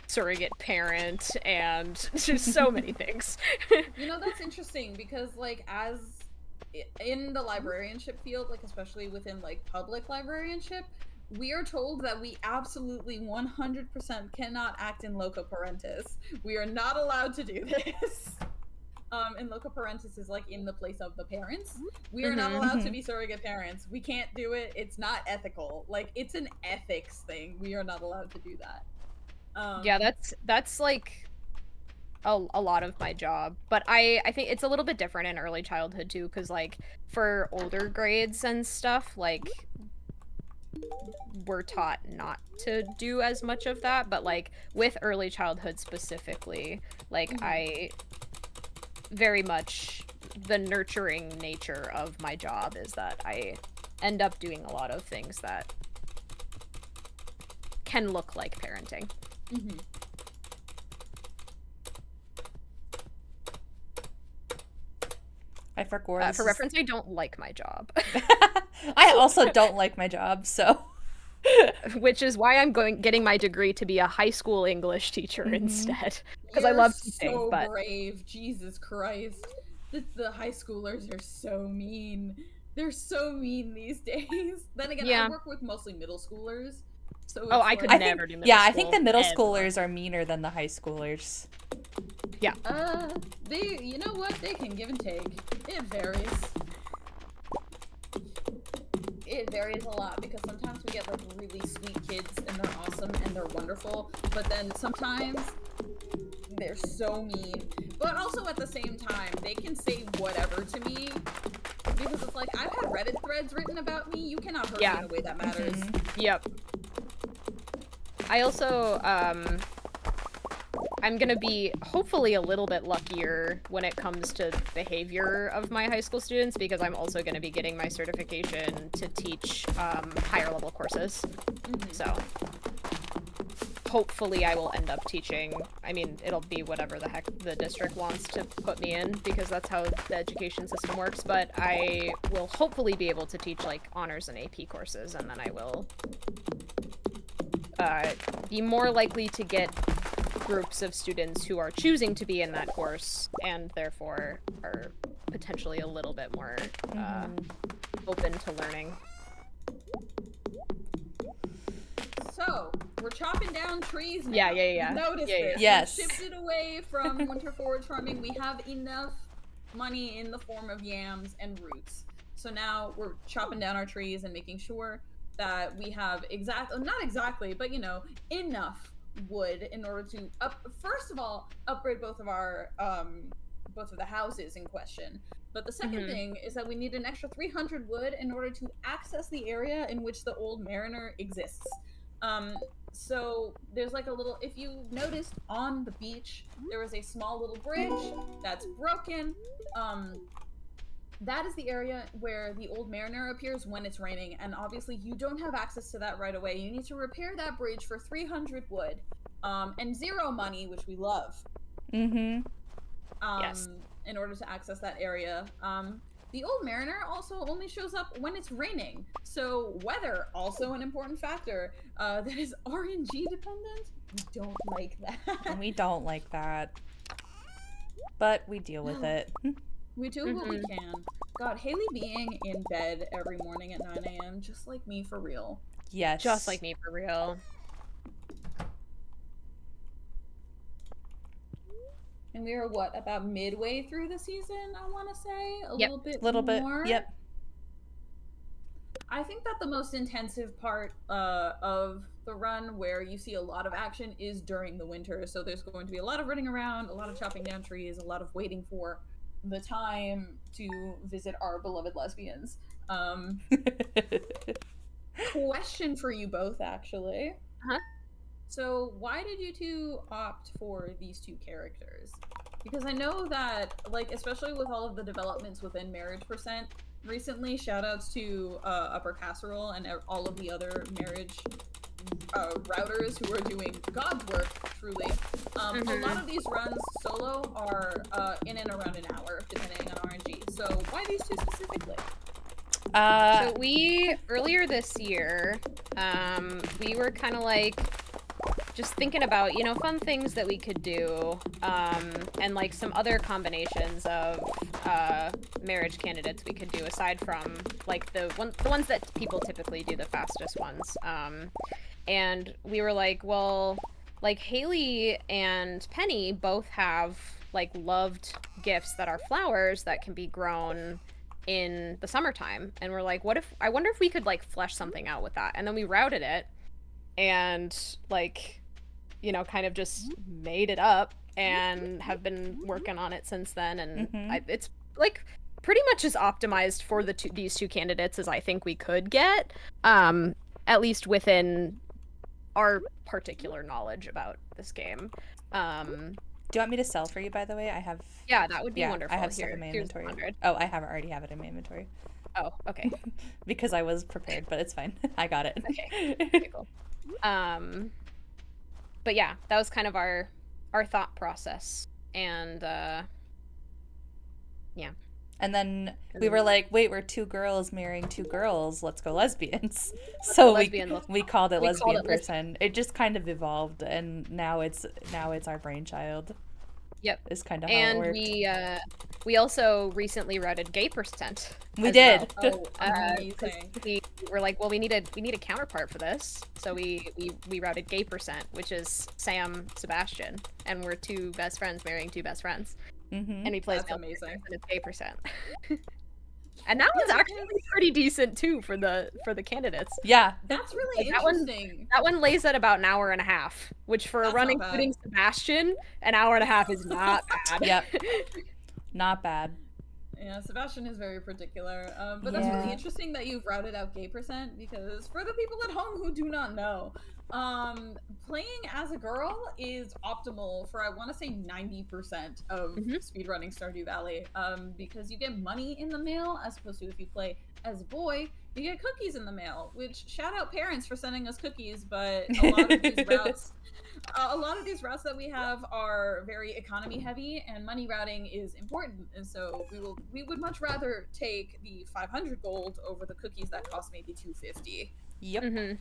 surrogate parent, and just so many things. You know, that's interesting because like as in the librarianship field, like especially within like public librarianship, we are told that we absolutely 100% cannot act in loco parentis. We are not allowed to do this. in loco parentis is like in the place of the parents. We are not allowed to be surrogate parents. We can't do it. It's not ethical. Like, it's an ethics thing. We are not allowed to do that. Yeah, that's like a lot of my job, but I think it's a little bit different in early childhood too, because like for older grades and stuff, like we're taught not to do as much of that, but like with early childhood specifically, like I very much, the nurturing nature of my job is that I end up doing a lot of things that can look like parenting. I forgot. For reference, I don't like my job. I also don't like my job, so. Which is why I'm getting my degree to be a high school English teacher instead, because I love teaching. So but brave, Jesus Christ! The high schoolers are so mean. They're so mean these days. Then again, I work with mostly middle schoolers, so I could never do middle school. I think the middle schoolers are meaner than the high schoolers. Yeah. You know what? They can give and take. It varies. It varies a lot, because sometimes we get like really sweet kids and they're awesome and they're wonderful, but then sometimes they're so mean. But also at the same time, they can say whatever to me, because it's like, I've had Reddit threads written about me. You cannot hurt me in a way that matters. Yep. I also, I'm gonna be hopefully a little bit luckier when it comes to behavior of my high school students, because I'm also gonna be getting my certification to teach higher level courses. So hopefully I will end up teaching, I mean, it'll be whatever the heck the district wants to put me in, because that's how the education system works, but I will hopefully be able to teach like honors and AP courses, and then I will be more likely to get groups of students who are choosing to be in that course and therefore are potentially a little bit more open to learning. So, we're chopping down trees now. Yeah. Notice this. Yes. We've shifted away from winter forage farming. We have enough money in the form of yams and roots. So now we're chopping down our trees and making sure that we have not exactly, but you know, enough wood in order to first of all upgrade both of our both of the houses in question. But the second thing is that we need an extra 300 wood in order to access the area in which the old mariner exists. So there's like a little, if you noticed on the beach, there was a small little bridge that's broken. That is the area where the old mariner appears when it's raining, and obviously you don't have access to that right away. You need to repair that bridge for 300 wood, and 0 money, which we love. Yes. In order to access that area. The old mariner also only shows up when it's raining, so weather, also an important factor, that is RNG dependent. We don't like that. We don't like that. But we deal with it. We do what we can. God, Haley being in bed every morning at 9 a.m., just like me for real. Yes. Just like me for real. And we are, what, about midway through the season, I want to say? A Yep. little bit more? Yep. I think that the most intensive part of the run, where you see a lot of action, is during the winter. So there's going to be a lot of running around, a lot of chopping down trees, a lot of waiting for the time to visit our beloved lesbians. Question for you both, actually. So why did you two opt for these two characters? Because I know that, like, especially with all of the developments within Marriage Percent recently, shoutouts to Upper Casserole and all of the other marriage routers who are doing God's work, truly. A lot of these runs solo are in and around an hour, depending on RNG. So why these two specifically? So we, earlier this year, we were kind of like, just thinking about, you know, fun things that we could do, and like some other combinations of marriage candidates we could do aside from like the ones that people typically do, the fastest ones. And we were like, well, like Haley and Penny both have like loved gifts that are flowers that can be grown in the summertime. And we're like, I wonder if we could like flesh something out with that. And then we routed it and like, you know, kind of just made it up and have been working on it since then. And it's like pretty much as optimized for these two candidates as I think we could get, at least within our particular knowledge about this game. Do you want me to sell for you, by the way? I have... Yeah, that would be wonderful. I have stuff in my inventory. 100. Oh, I already have it in my inventory. Oh, okay. Because I was prepared, but it's fine. I got it. Okay, cool. But yeah, that was kind of our thought process. And, yeah. And then we were like, wait, we're two girls marrying two girls. Let's go lesbians. So we called it Lesbian Person. It just kind of evolved, and now it's our brainchild. Yep. Is kind of how it worked. And we also recently routed Gay Percent. We did. Well. Amazing. We were like, well, we need a counterpart for this, so we routed Gay Percent, which is Sam Sebastian, and we're two best friends marrying two best friends. And we played amazing. And it's Gay Percent. And that one's actually pretty decent too for the candidates. Yeah. That's really interesting. That one lays at about an hour and a half, which for That's a run not bad. including Sebastian, an hour and a half is not bad. Yep. Not bad. Yeah, Sebastian is very particular. But that's really interesting that you've routed out Gay Percent, because for the people at home who do not know, playing as a girl is optimal for, I want to say, 90% of speedrunning Stardew Valley, because you get money in the mail, as opposed to if you play as a boy, you get cookies in the mail, which, shout out parents for sending us cookies, but a lot of these routes that we have are very economy heavy, and money routing is important, and so we would much rather take the 500 gold over the cookies that cost maybe 250. Yep.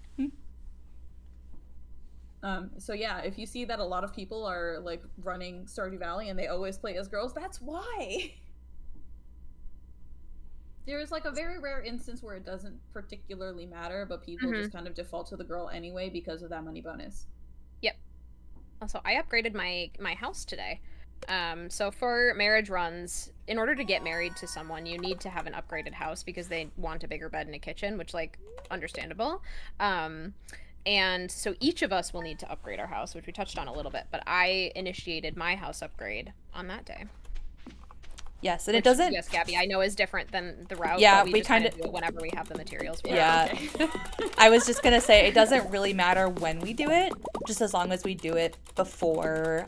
So yeah, if you see that a lot of people are like running Stardew Valley and they always play as girls, that's why. There's like a very rare instance where it doesn't particularly matter, but people just kind of default to the girl anyway because of that money bonus. Yep. Also, I upgraded my house today. So for marriage runs, in order to get married to someone, you need to have an upgraded house because they want a bigger bed and a kitchen, which, like, understandable. And so each of us will need to upgrade our house, which we touched on a little bit, but I initiated my house upgrade on that day. Yes, and it doesn't... Yes, Gabby, I know is different than the route, yeah, but we kind of do it whenever we have the materials for yeah. it. I was just going to say, it doesn't really matter when we do it, just as long as we do it before,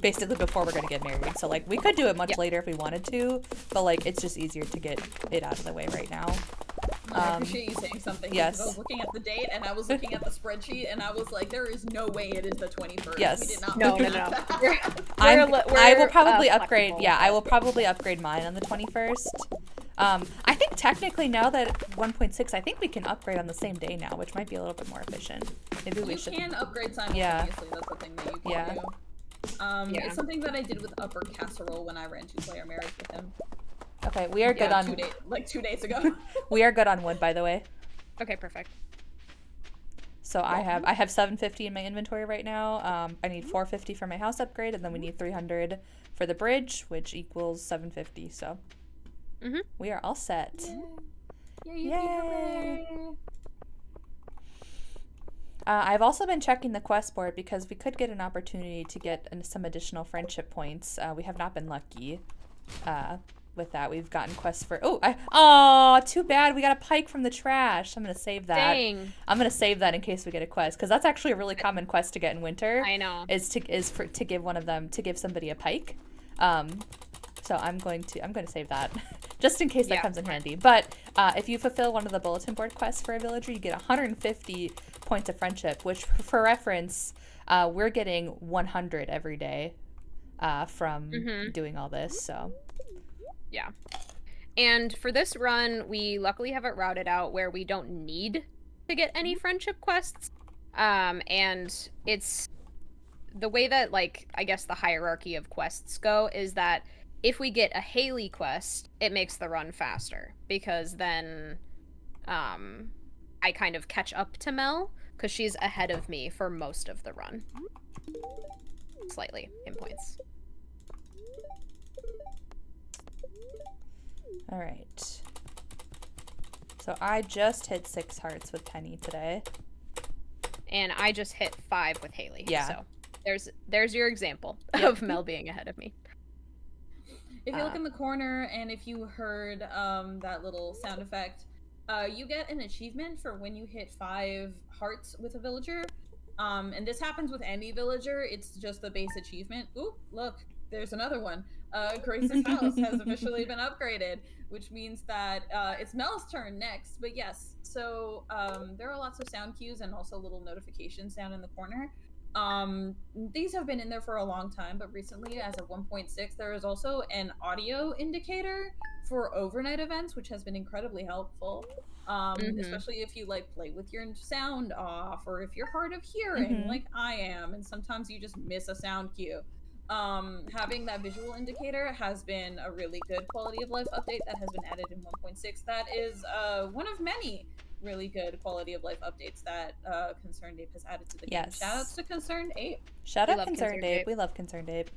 basically before we're going to get married. So, like, we could do it much later if we wanted to, but, like, it's just easier to get it out of the way right now. I appreciate you saying something. Yes. Because I was looking at the date and I was looking at the spreadsheet and I was like, there is no way it is the 21st. Yes. We did not No. I will probably upgrade. Yeah, I will probably upgrade mine on the 21st. I think technically now that 1.6, I think we can upgrade on the same day now, which might be a little bit more efficient. Maybe we should. You can upgrade simultaneously. Yeah. That's the thing that you can do. It's something that I did with Upper Casserole when I ran 2-player marriage with him. Okay, we are good on 2 days ago. We are good on wood, by the way. Okay, perfect. So I have 750 in my inventory right now. I need 450 for my house upgrade, and then we need 300 for the bridge, which equals 750. So we are all set. Yay! I've also been checking the quest board because we could get an opportunity to get some additional friendship points. We have not been lucky with that. We've gotten quests for... Oh, too bad. We got a pike from the trash. I'm going to save that. Dang. I'm going to save that in case we get a quest, because that's actually a really common quest to get in winter. I know. Is to give somebody a pike. So I'm going to save that just in case that comes in handy. But if you fulfill one of the bulletin board quests for a villager, you get 150 points of friendship, which, for reference, we're getting 100 every day from doing all this. So yeah. And for this run, we luckily have it routed out where we don't need to get any friendship quests. And it's the way that, like, I guess the hierarchy of quests go is that if we get a Haley quest, it makes the run faster, because then I kind of catch up to Mel, because she's ahead of me for most of the run. Slightly in points. All right. So I just hit 6 hearts with Penny today. And I just hit 5 with Haley. Yeah. So there's your example of Mel being ahead of me. If you look in the corner and if you heard that little sound effect, you get an achievement for when you hit 5 hearts with a villager. And this happens with any villager. It's just the base achievement. Ooh, look, there's another one. Grace's house has officially been upgraded, which means that it's Mel's turn next. But yes, so there are lots of sound cues and also little notifications down in the corner. These have been in there for a long time, but recently, as of 1.6, there is also an audio indicator for overnight events, which has been incredibly helpful. Especially if you like play with your sound off, or if you're hard of hearing like I am, and sometimes you just miss a sound cue. Having that visual indicator has been a really good quality of life update that has been added in 1.6. That is one of many really good quality of life updates that Concerned Ape has added to the game. Shoutouts to Concerned Ape. Shout out Concerned Ape. We love Concerned Ape.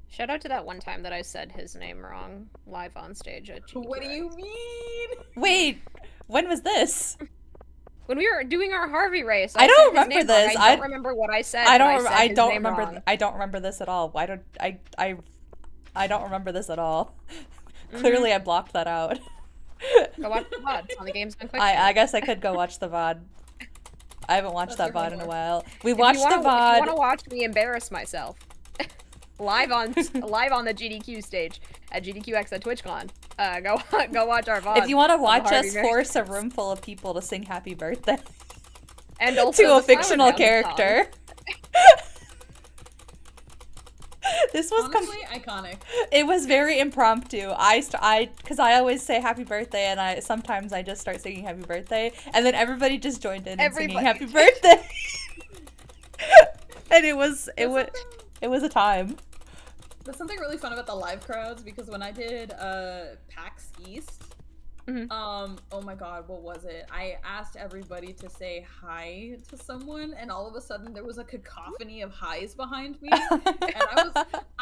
Shout out to that one time that I said his name wrong live on stage at GDQ. What do you mean? Wait, when was this? When we were doing our Harvey race. I don't remember this. I don't remember what I said. I don't remember this at all. I don't remember this at all. Clearly I blocked that out. Go watch the VOD. It's on the Games Done Quick. I guess I could go watch the VOD. I haven't watched that VOD in a while. We watched the VOD. If you want to watch me embarrass myself, live on the GDQ stage at GDQX at TwitchCon, go watch our VOD. If you want to watch us force a room full of people to sing Happy Birthday, and also to a fictional character. This was honestly iconic. It was very impromptu. Because I always say Happy Birthday, and sometimes I just start singing Happy Birthday, and then everybody just joined in and singing Happy Birthday. And it was a time. There's something really fun about the live crowds, because when I did PAX East, oh my god, what was it? I asked everybody to say hi to someone, and all of a sudden there was a cacophony of highs behind me, and I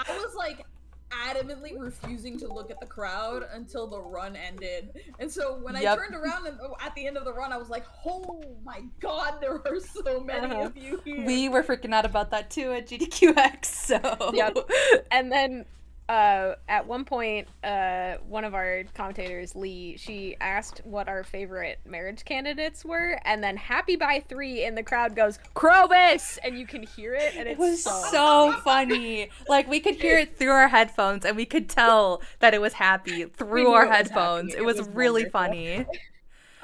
was like adamantly refusing to look at the crowd until the run ended. And so when I turned around and at the end of the run, I was like, oh my god, there are so many of you here. We were freaking out about that too at GDQX, so. Yep. And then at one point, one of our commentators, Lee, she asked what our favorite marriage candidates were, and then Happy by 3 in the crowd goes, Krobus! And you can hear it, and it was so funny. Like, we could hear it through our headphones, and we could tell that it was Happy through our headphones. It was really funny.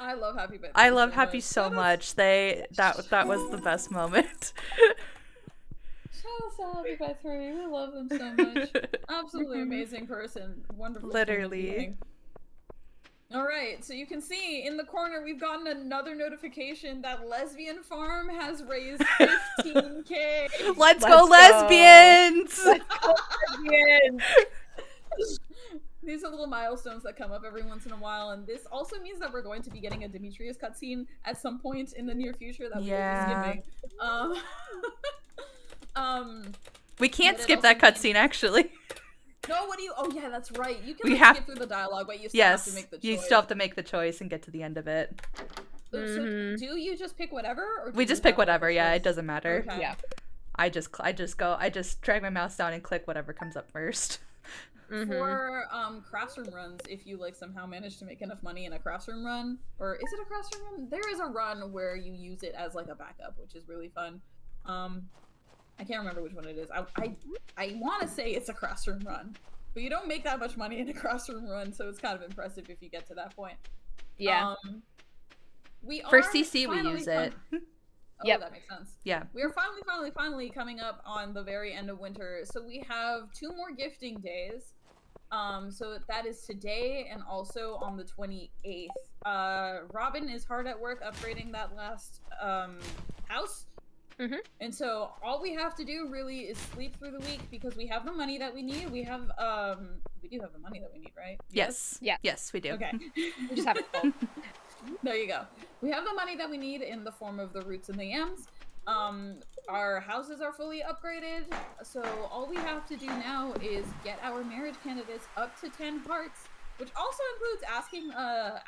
I love Happy by 3. I love Happy so much. That was the best moment. Happy by 3. We love them so much. Absolutely amazing person. Wonderful. Literally. Alright, so you can see in the corner we've gotten another notification that Lesbian Farm has raised 15k. Let's go lesbians! Let's go lesbians! These are little milestones that come up every once in a while, and this also means that we're going to be getting a Demetrius cutscene at some point in the near future that we'll be skipping. We can't skip that cutscene, actually. No, what do you? Oh yeah, that's right. You can skip through the dialogue, but you still have to make the choice. You still have to make the choice and get to the end of it. So do you just pick whatever? Or we just pick whatever. Yeah, it doesn't matter. Okay. Yeah. I just drag my mouse down and click whatever comes up first. For craftsroom runs, if you like somehow manage to make enough money in a craftsroom run, or is it a craftsroom run? There is a run where you use it as like a backup, which is really fun. I can't remember which one it is. I want to say it's a crossroom run, but you don't make that much money in a crossroom run, so it's kind of impressive if you get to that point. Yeah. For CC we use it. Yep, that makes sense. Yeah. We are finally coming up on the very end of winter, so we have 2 more gifting days. So that is today and also on the 28th. Robin is hard at work upgrading that last house. And so all we have to do really is sleep through the week, because we have the money that we need. We have we do have the money that we need, right? Yes. Yeah. Yes, we do. Okay. We just have it full. There you go. We have the money that we need in the form of the roots and the yams. our houses are fully upgraded, so all we have to do now is get our marriage candidates up to 10 hearts, which also includes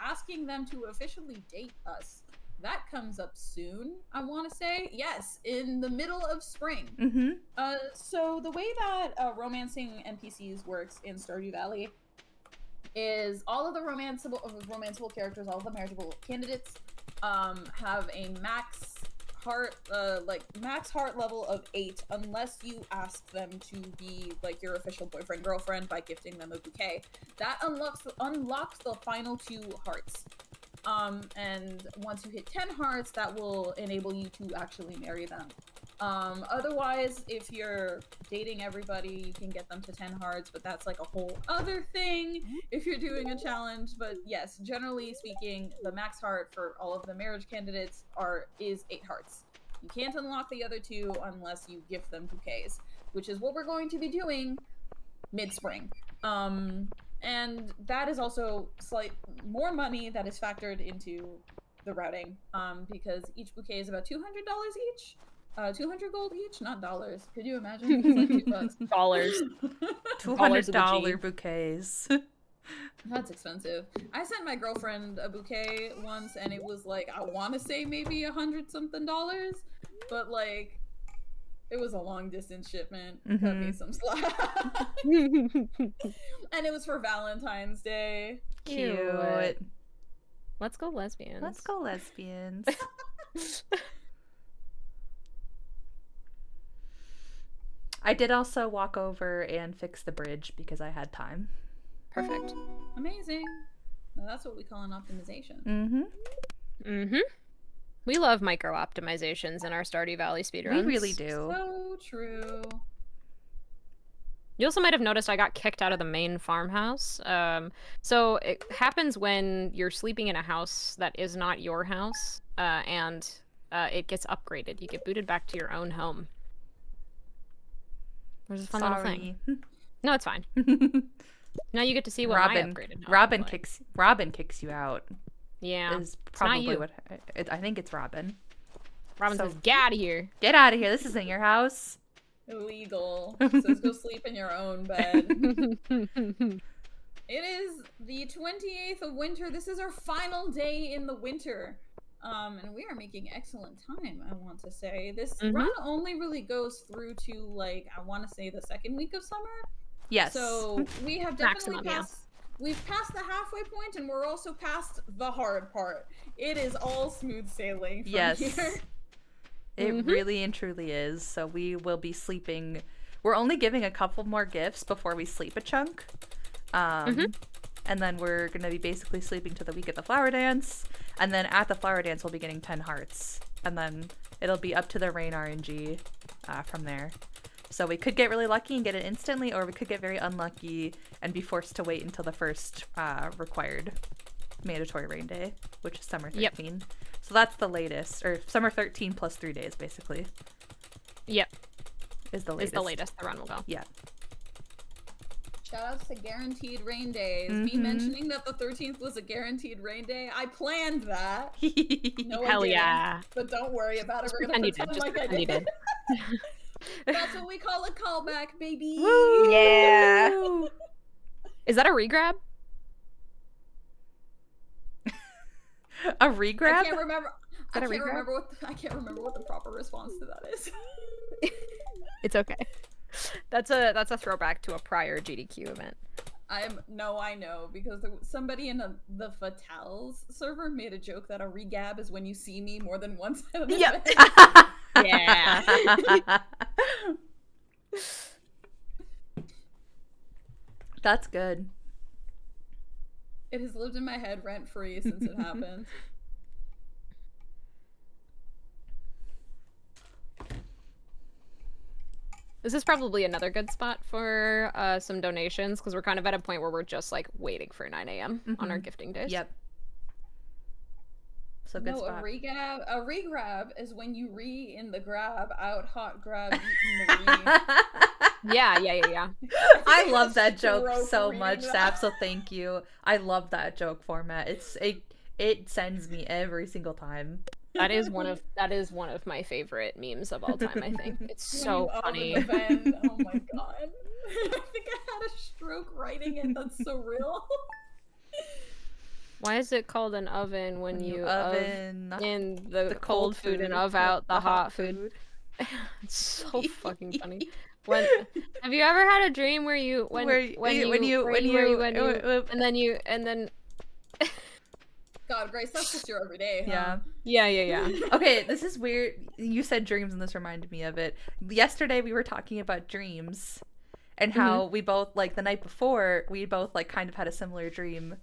asking them to officially date us. That comes up soon, I want to say. Yes, in the middle of spring. So the way that romancing NPCs works in Stardew Valley is all of the romanceable characters, all of the marriageable candidates, have a max heart level of 8, unless you ask them to be like your official boyfriend girlfriend by gifting them a bouquet. That unlocks the final 2 hearts. And once you hit 10 hearts, that will enable you to actually marry them. Otherwise, if you're dating everybody, you can get them to 10 hearts, but that's like a whole other thing if you're doing a challenge. But yes, generally speaking, the max heart for all of the marriage candidates is 8 hearts. You can't unlock the other 2 unless you gift them bouquets, which is what we're going to be doing mid-spring. And that is also more money that is factored into the routing, because each bouquet is about $200 each. 200 gold each, not dollars. Could you imagine? It's like $2. Dollars. $200 bouquets. That's expensive. I sent my girlfriend a bouquet once, and it was like, I want to say maybe $100-something, but like, it was a long distance shipment. Cut me some slack. And it was for Valentine's Day. Cute. Let's go lesbians. Let's go lesbians. I did also walk over and fix the bridge because I had time. Perfect. Amazing. Now that's what we call an optimization. We love micro optimizations in our Stardew Valley speedruns. We really do. So true. You also might have noticed I got kicked out of the main farmhouse. So it happens when you're sleeping in a house that is not your house, and it gets upgraded. You get booted back to your own home. There's a fun little thing. No, it's fine. Now you get to see what my upgraded home Robin kicks you out. Yeah, is probably what I think it's Robin. Robin says, "Get out of here! Get out of here! This isn't your house." Illegal. Says go sleep in your own bed. It is the 28th of winter. This is our final day in the winter. And we are making excellent time, I want to say. This run only really goes through to, like, I want to say the second week of summer. Yes. So we have definitely we've passed the halfway point, and we're also past the hard part. It is all smooth sailing from here. It really and truly is. So we will be sleeping. We're only giving a couple more gifts before we sleep a chunk. And then we're going to be basically sleeping to the week of the flower dance. And then at the flower dance, we'll be getting 10 hearts. And then it'll be up to the rain RNG from there. So we could get really lucky and get it instantly, or we could get very unlucky and be forced to wait until the first required mandatory rain day, which is summer 13. Yep. So that's the latest, or summer 13 plus 3 days, basically. Yep. Is the latest. Is the latest the run will go. Yeah. Shout outs to guaranteed rain days. Me mentioning that the 13th was a guaranteed rain day. I planned that. No, Hell yeah. But don't worry about it. We're going to pretend like I did. That's what we call a callback, baby. Woo! Yeah. Is that a regrab? A regrab? I can't remember. I can't remember what the proper response to that is. It's okay. That's a throwback to a prior GDQ event. I know, because somebody in the Fatals server made a joke that a regab is when you see me more than once at an event. Yeah. That's good. It has lived in my head rent-free since it happened. This is probably another good spot for some donations, because we're kind of at a point where we're just like waiting for 9 a.m. on our gifting days. Yep. So good spot. A regrab is when you in the grab, out hot grab, eat in the re. Yeah. I love that joke so much, Sap, so thank you. I love that joke format. It sends me every single time. That is one of my favorite memes of all time, I think. It's When so you oven funny. the Ven, oh my god. I think I had a stroke writing it. That's so real. Why is it called an oven when you oven in the cold food and of out the hot food? food. It's so fucking funny. Have you ever had a dream where you and then God, Grace, that's just your everyday, huh? yeah. Okay, this is weird. You said dreams, and this reminded me of it. Yesterday, we were talking about dreams and how we both, like, the night before, we both, like, kind of had a similar dream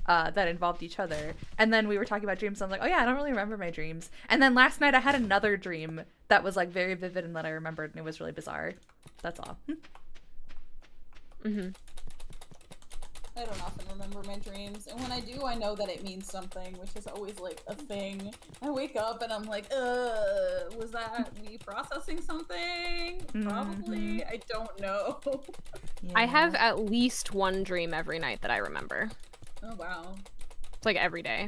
that involved each other. And then we were talking about dreams, and I'm like, oh, yeah, I don't really remember my dreams. And then last night, I had another dream that was, like, very vivid and that I remembered, and it was really bizarre. That's all. I don't often remember my dreams, and when I do, I know that it means something, which is always like a thing. I wake up and I'm like, was that me processing something? Probably. I don't know. Yeah. I have at least one dream every night that I remember. Oh wow. It's like every day.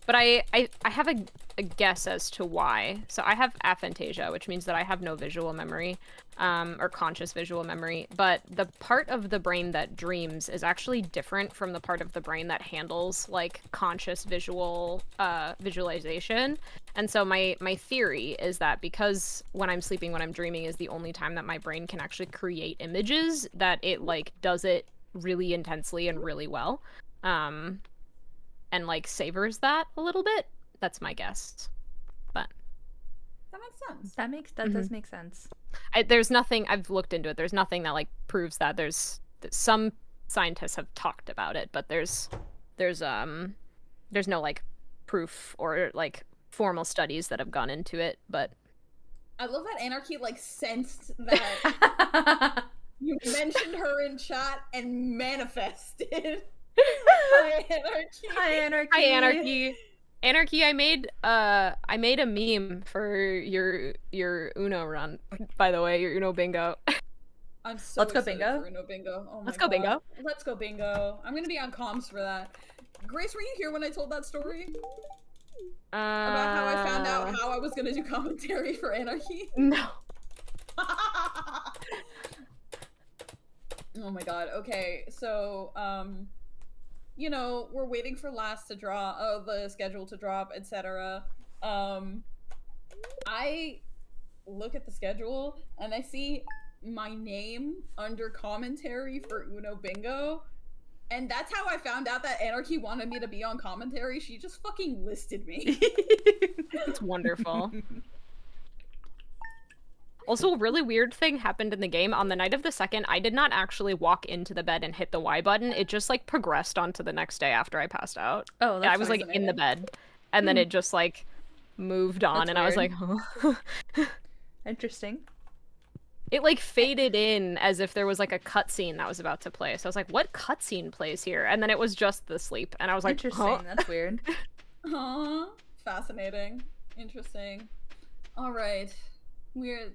But I have a guess as to why. So I have aphantasia, which means that I have no visual memory, or conscious visual memory. But the part of the brain that dreams is actually different from the part of the brain that handles like conscious visual visualization. And so my theory is that because when I'm sleeping, when I'm dreaming is the only time that my brain can actually create images, that it like does it really intensely and really well. And like savors that a little bit. That's my guess. But That makes sense. That does make sense. there's nothing, I've looked into it. There's nothing that like proves that. There's some scientists have talked about it, but there's no like proof or like formal studies that have gone into it. But I love that Anarchy like sensed that you mentioned her in chat and manifested. Hi, Anarchy. Hi, Anarchy. hi, Anarchy. Anarchy, I made a meme for your Uno run, by the way, your Uno bingo. I'm so Let's go excited bingo. for Uno bingo. Oh my Let's go God. bingo. Let's go bingo. I'm gonna be on comms for that. Grace, were you here when I told that story? About how I found out how I was gonna do commentary for Anarchy? No. Oh my god, okay, so, you know, we're waiting for last to draw, the schedule to drop, etc. I look at the schedule, and I see my name under commentary for Uno Bingo, and that's how I found out that Anarchy wanted me to be on commentary. She just fucking listed me. It's wonderful. Also, a really weird thing happened in the game. On the night of the second, I did not actually walk into the bed and hit the Y button. It just, like, progressed on to the next day after I passed out. Oh, that's I was, like, in the bed. And then it just, like, moved on. That's and I was weird. like, huh? Interesting. It, like, faded in as if there was, like, a cutscene that was about to play. So I was like, what cutscene plays here? And then it was just the sleep. And I was like, Interesting. huh? That's weird. Aww. Fascinating. Interesting. Alright. We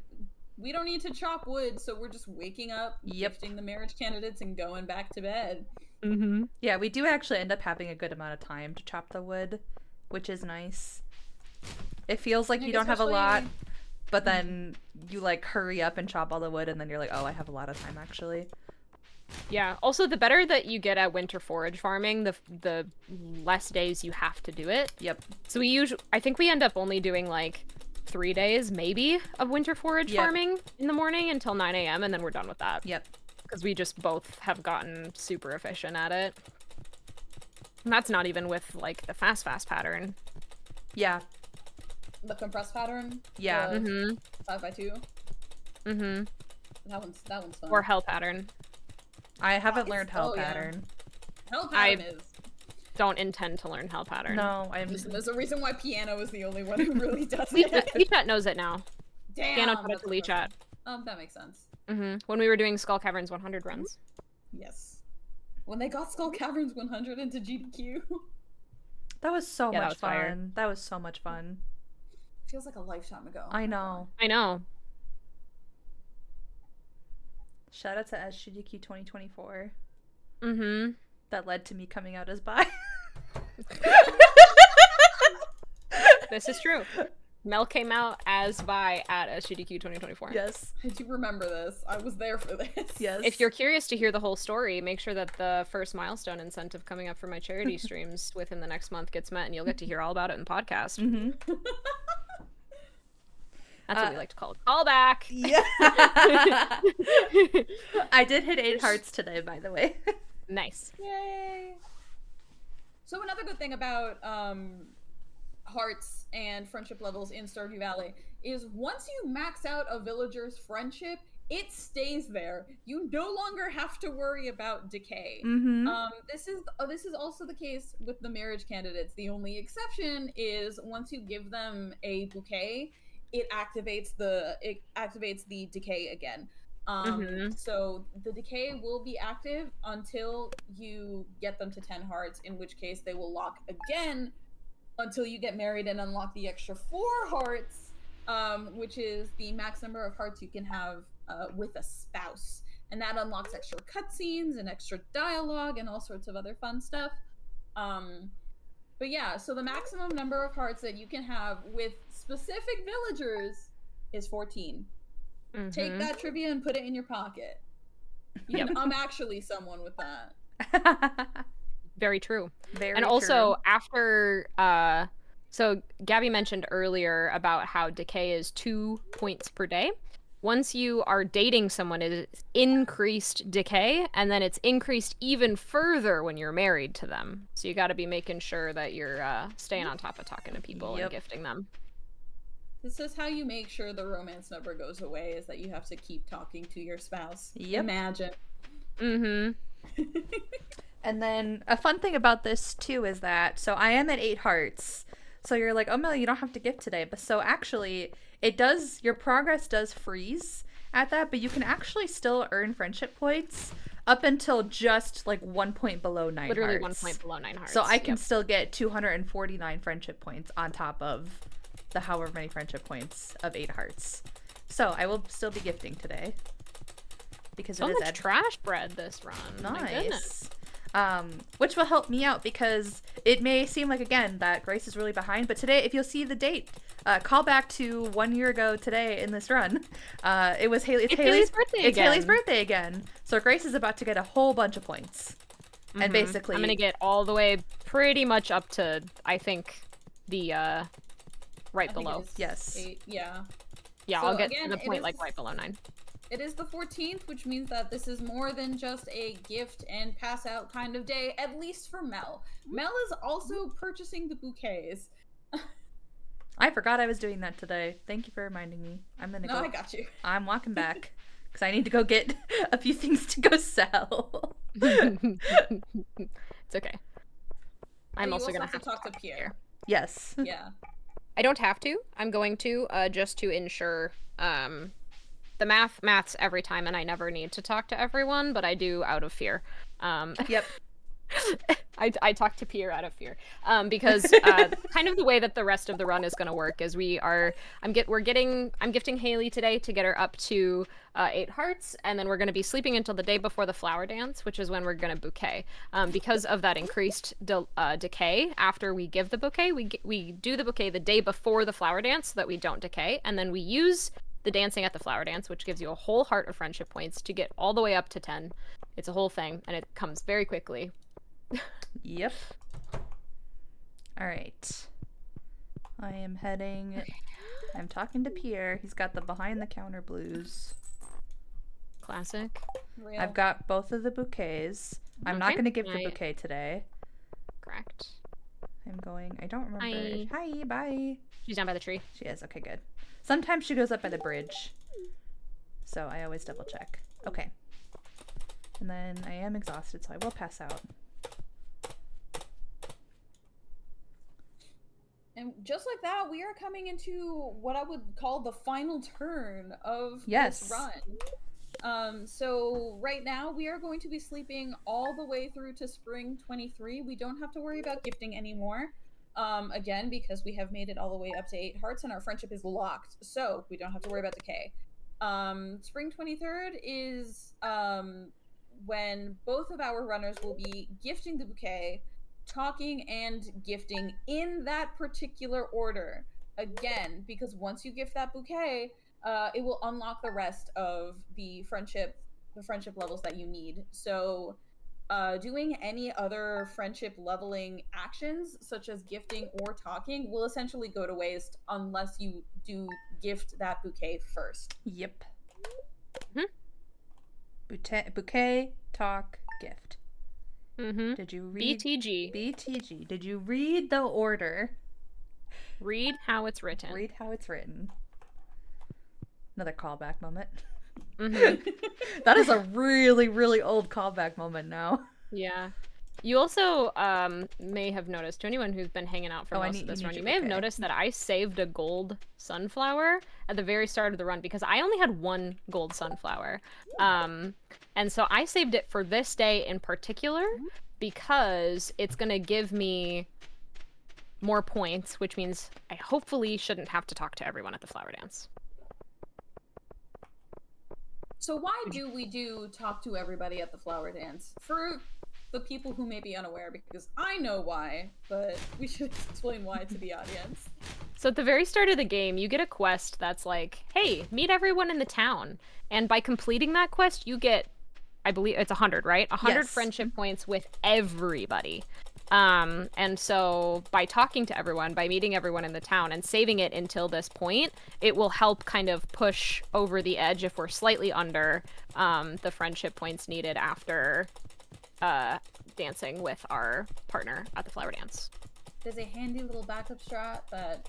don't need to chop wood, so we're just waking up, gifting the marriage candidates, and going back to bed. Mm-hmm. Yeah, we do actually end up having a good amount of time to chop the wood, which is nice. It feels like you don't have a lot, but then you like hurry up and chop all the wood, and then you're like, oh, I have a lot of time actually. Yeah. Also, the better that you get at winter forage farming, the less days you have to do it. Yep. So I think we end up only doing like 3 days, maybe, of winter forage farming in the morning until 9 a.m. and then we're done with that. Yep. Because we just both have gotten super efficient at it. And that's not even with like the fast pattern. Yeah. The compressed pattern? Yeah. Mm-hmm. 5x2? Mm-hmm. That one's fun. Or hell pattern. I haven't learned hell pattern. Hell pattern is. Don't intend to learn hell pattern. No, I'm. Listen, there's a reason why Piano is the only one who really does it. Lechat knows it now. Damn. Piano taught it to Lechat. That makes sense. Mm-hmm. When we were doing Skull Caverns 100 runs. Yes. When they got Skull Caverns 100 into GDQ. That was so much fun. Fire. That was so much fun. Feels like a lifetime ago. I know. I know. Shout out to SGDQ 2024. Mm-hmm. That led to me coming out as bi. This is true. Mel came out as bi at SGDQ 2024. Yes. I do remember this. I was there for this. Yes. If you're curious to hear the whole story, make sure that the first milestone incentive coming up for my charity streams within the next month gets met, and you'll get to hear all about it in podcast. Mm-hmm. That's what we like to call a callback. Yeah. I did hit 8 hearts today, by the way. Nice. Yay! So another good thing about hearts and friendship levels in Stardew Valley is once you max out a villager's friendship, it stays there. You no longer have to worry about decay. Mm-hmm. This is also the case with the marriage candidates. The only exception is once you give them a bouquet, it activates the decay again. So the decay will be active until you get them to 10 hearts, in which case they will lock again until you get married and unlock the extra 4 hearts, which is the max number of hearts you can have with a spouse. And that unlocks extra cutscenes and extra dialogue and all sorts of other fun stuff. But yeah, so the maximum number of hearts that you can have with specific villagers is 14. Take that trivia and put it in your pocket. I'm actually someone with that. Very true. Very and also, after, so Gabby mentioned earlier about how decay is 2 points per day. Once you are dating someone, it is increased decay, and then it's increased even further when you're married to them. So you got to be making sure that you're staying on top of talking to people and gifting them. This is how you make sure the romance number goes away, is that you have to keep talking to your spouse. Yep. Imagine. Mm-hmm. And then a fun thing about this too is that, so I am at 8 hearts. So you're like, oh, Mel, you don't have to gift today. But so actually, your progress does freeze at that, but you can actually still earn friendship points up until just like 1 point below 9 Literally hearts. 1 point below 9 hearts. So I can still get 249 friendship points on top of the however many friendship points of 8 hearts. So I will still be gifting today. Because so it is much trash bread this run. Nice. My goodness. Which will help me out because it may seem like, again, that Grace is really behind, but today, if you'll see the date, call back to 1 year ago today in this run. It was Haley's birthday again. It's Haley's birthday again. So Grace is about to get a whole bunch of points. And basically, I'm going to get all the way pretty much up to, I think, the right below. Yes. 8, yeah. Yeah, So I'll get again, to the point like right below 9. It is the 14th, which means that this is more than just a gift and pass out kind of day, at least for Mel. Mel is also purchasing the bouquets. I forgot I was doing that today. Thank you for reminding me. I got you. I'm walking back because I need to go get a few things to go sell. It's okay. I'm also going to have to talk to Pierre. Yes. Yeah. I don't have to. I'm going to, just to ensure, the maths every time, and I never need to talk to everyone, but I do out of fear. Yep. I talk to Pierre out of fear, because kind of the way that the rest of the run is going to work is I'm gifting Haley today to get her up to 8 hearts, and then we're going to be sleeping until the day before the flower dance, which is when we're going to bouquet. Because of that increased decay after we give the bouquet, we do the bouquet the day before the flower dance so that we don't decay, and then we use the dancing at the flower dance, which gives you a whole heart of friendship points to get all the way up to 10. It's a whole thing, and it comes very quickly. Yep. All right. I'm talking to Pierre. He's got the behind the counter blues. Classic. Real. I've got both of the bouquets. I'm not going to give the bouquet today. Correct. I don't remember. Hi, bye. She's down by the tree. She is. Okay, good. Sometimes she goes up by the bridge. So I always double check. Okay. And then I am exhausted, so I will pass out. And just like that, we are coming into what I would call the final turn of Yes. this run. So right now we are going to be sleeping all the way through to spring 23. We don't have to worry about gifting anymore. Again, because we have made it all the way up to 8 hearts and our friendship is locked. So we don't have to worry about decay. Spring 23rd is when both of our runners will be gifting the bouquet talking, and gifting in that particular order. Again, because once you gift that bouquet, it will unlock the rest of the friendship levels that you need. So doing any other friendship leveling actions, such as gifting or talking, will essentially go to waste unless you do gift that bouquet first. Yep. Bouquet, talk, gift. Did you read BTG? BTG. Did you read the order? Read how it's written. Read how it's written. Another callback moment. That is a really, really old callback moment now. Yeah. You also may have noticed, to anyone who's been hanging out for most of this run, you may have noticed that I saved a gold sunflower at the very start of the run because I only had one gold sunflower. And so I saved it for this day in particular because it's going to give me more points, which means I hopefully shouldn't have to talk to everyone at the flower dance. So why do we talk to everybody at the flower dance? For the people who may be unaware, because I know why, but we should explain why to the audience. So at the very start of the game, you get a quest that's like, hey, meet everyone in the town. And by completing that quest, you get, I believe it's 100, right? 100 friendship points with everybody. And so by talking to everyone, by meeting everyone in the town and saving it until this point, it will help kind of push over the edge if we're slightly under the friendship points needed after dancing with our partner at the flower dance. There's a handy little backup strat that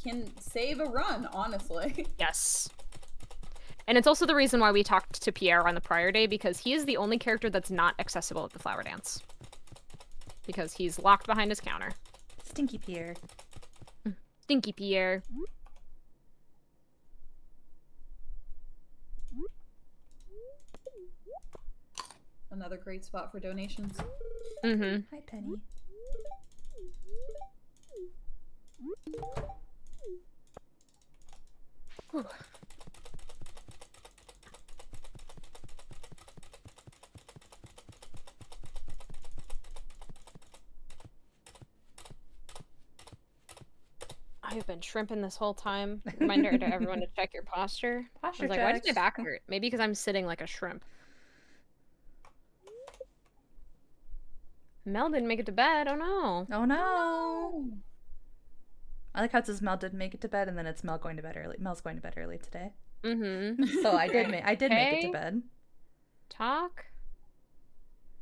can save a run, honestly. Yes. And it's also the reason why we talked to Pierre on the prior day, because he is the only character that's not accessible at the flower dance. Because he's locked behind his counter. Stinky Pierre. Stinky Pierre. Another great spot for donations. Mm-hmm. Hi, Penny. Whew. I've been shrimping this whole time. Reminder to everyone to check your posture. Posture I was like, why does checks. my back hurt? Maybe because I'm sitting like a shrimp. Mel didn't make it to bed. Oh no. Oh no. I like how it says Mel didn't make it to bed, and then it's Mel going to bed early. Mel's going to bed early today. Mm-hmm. So I did make it to bed. Talk.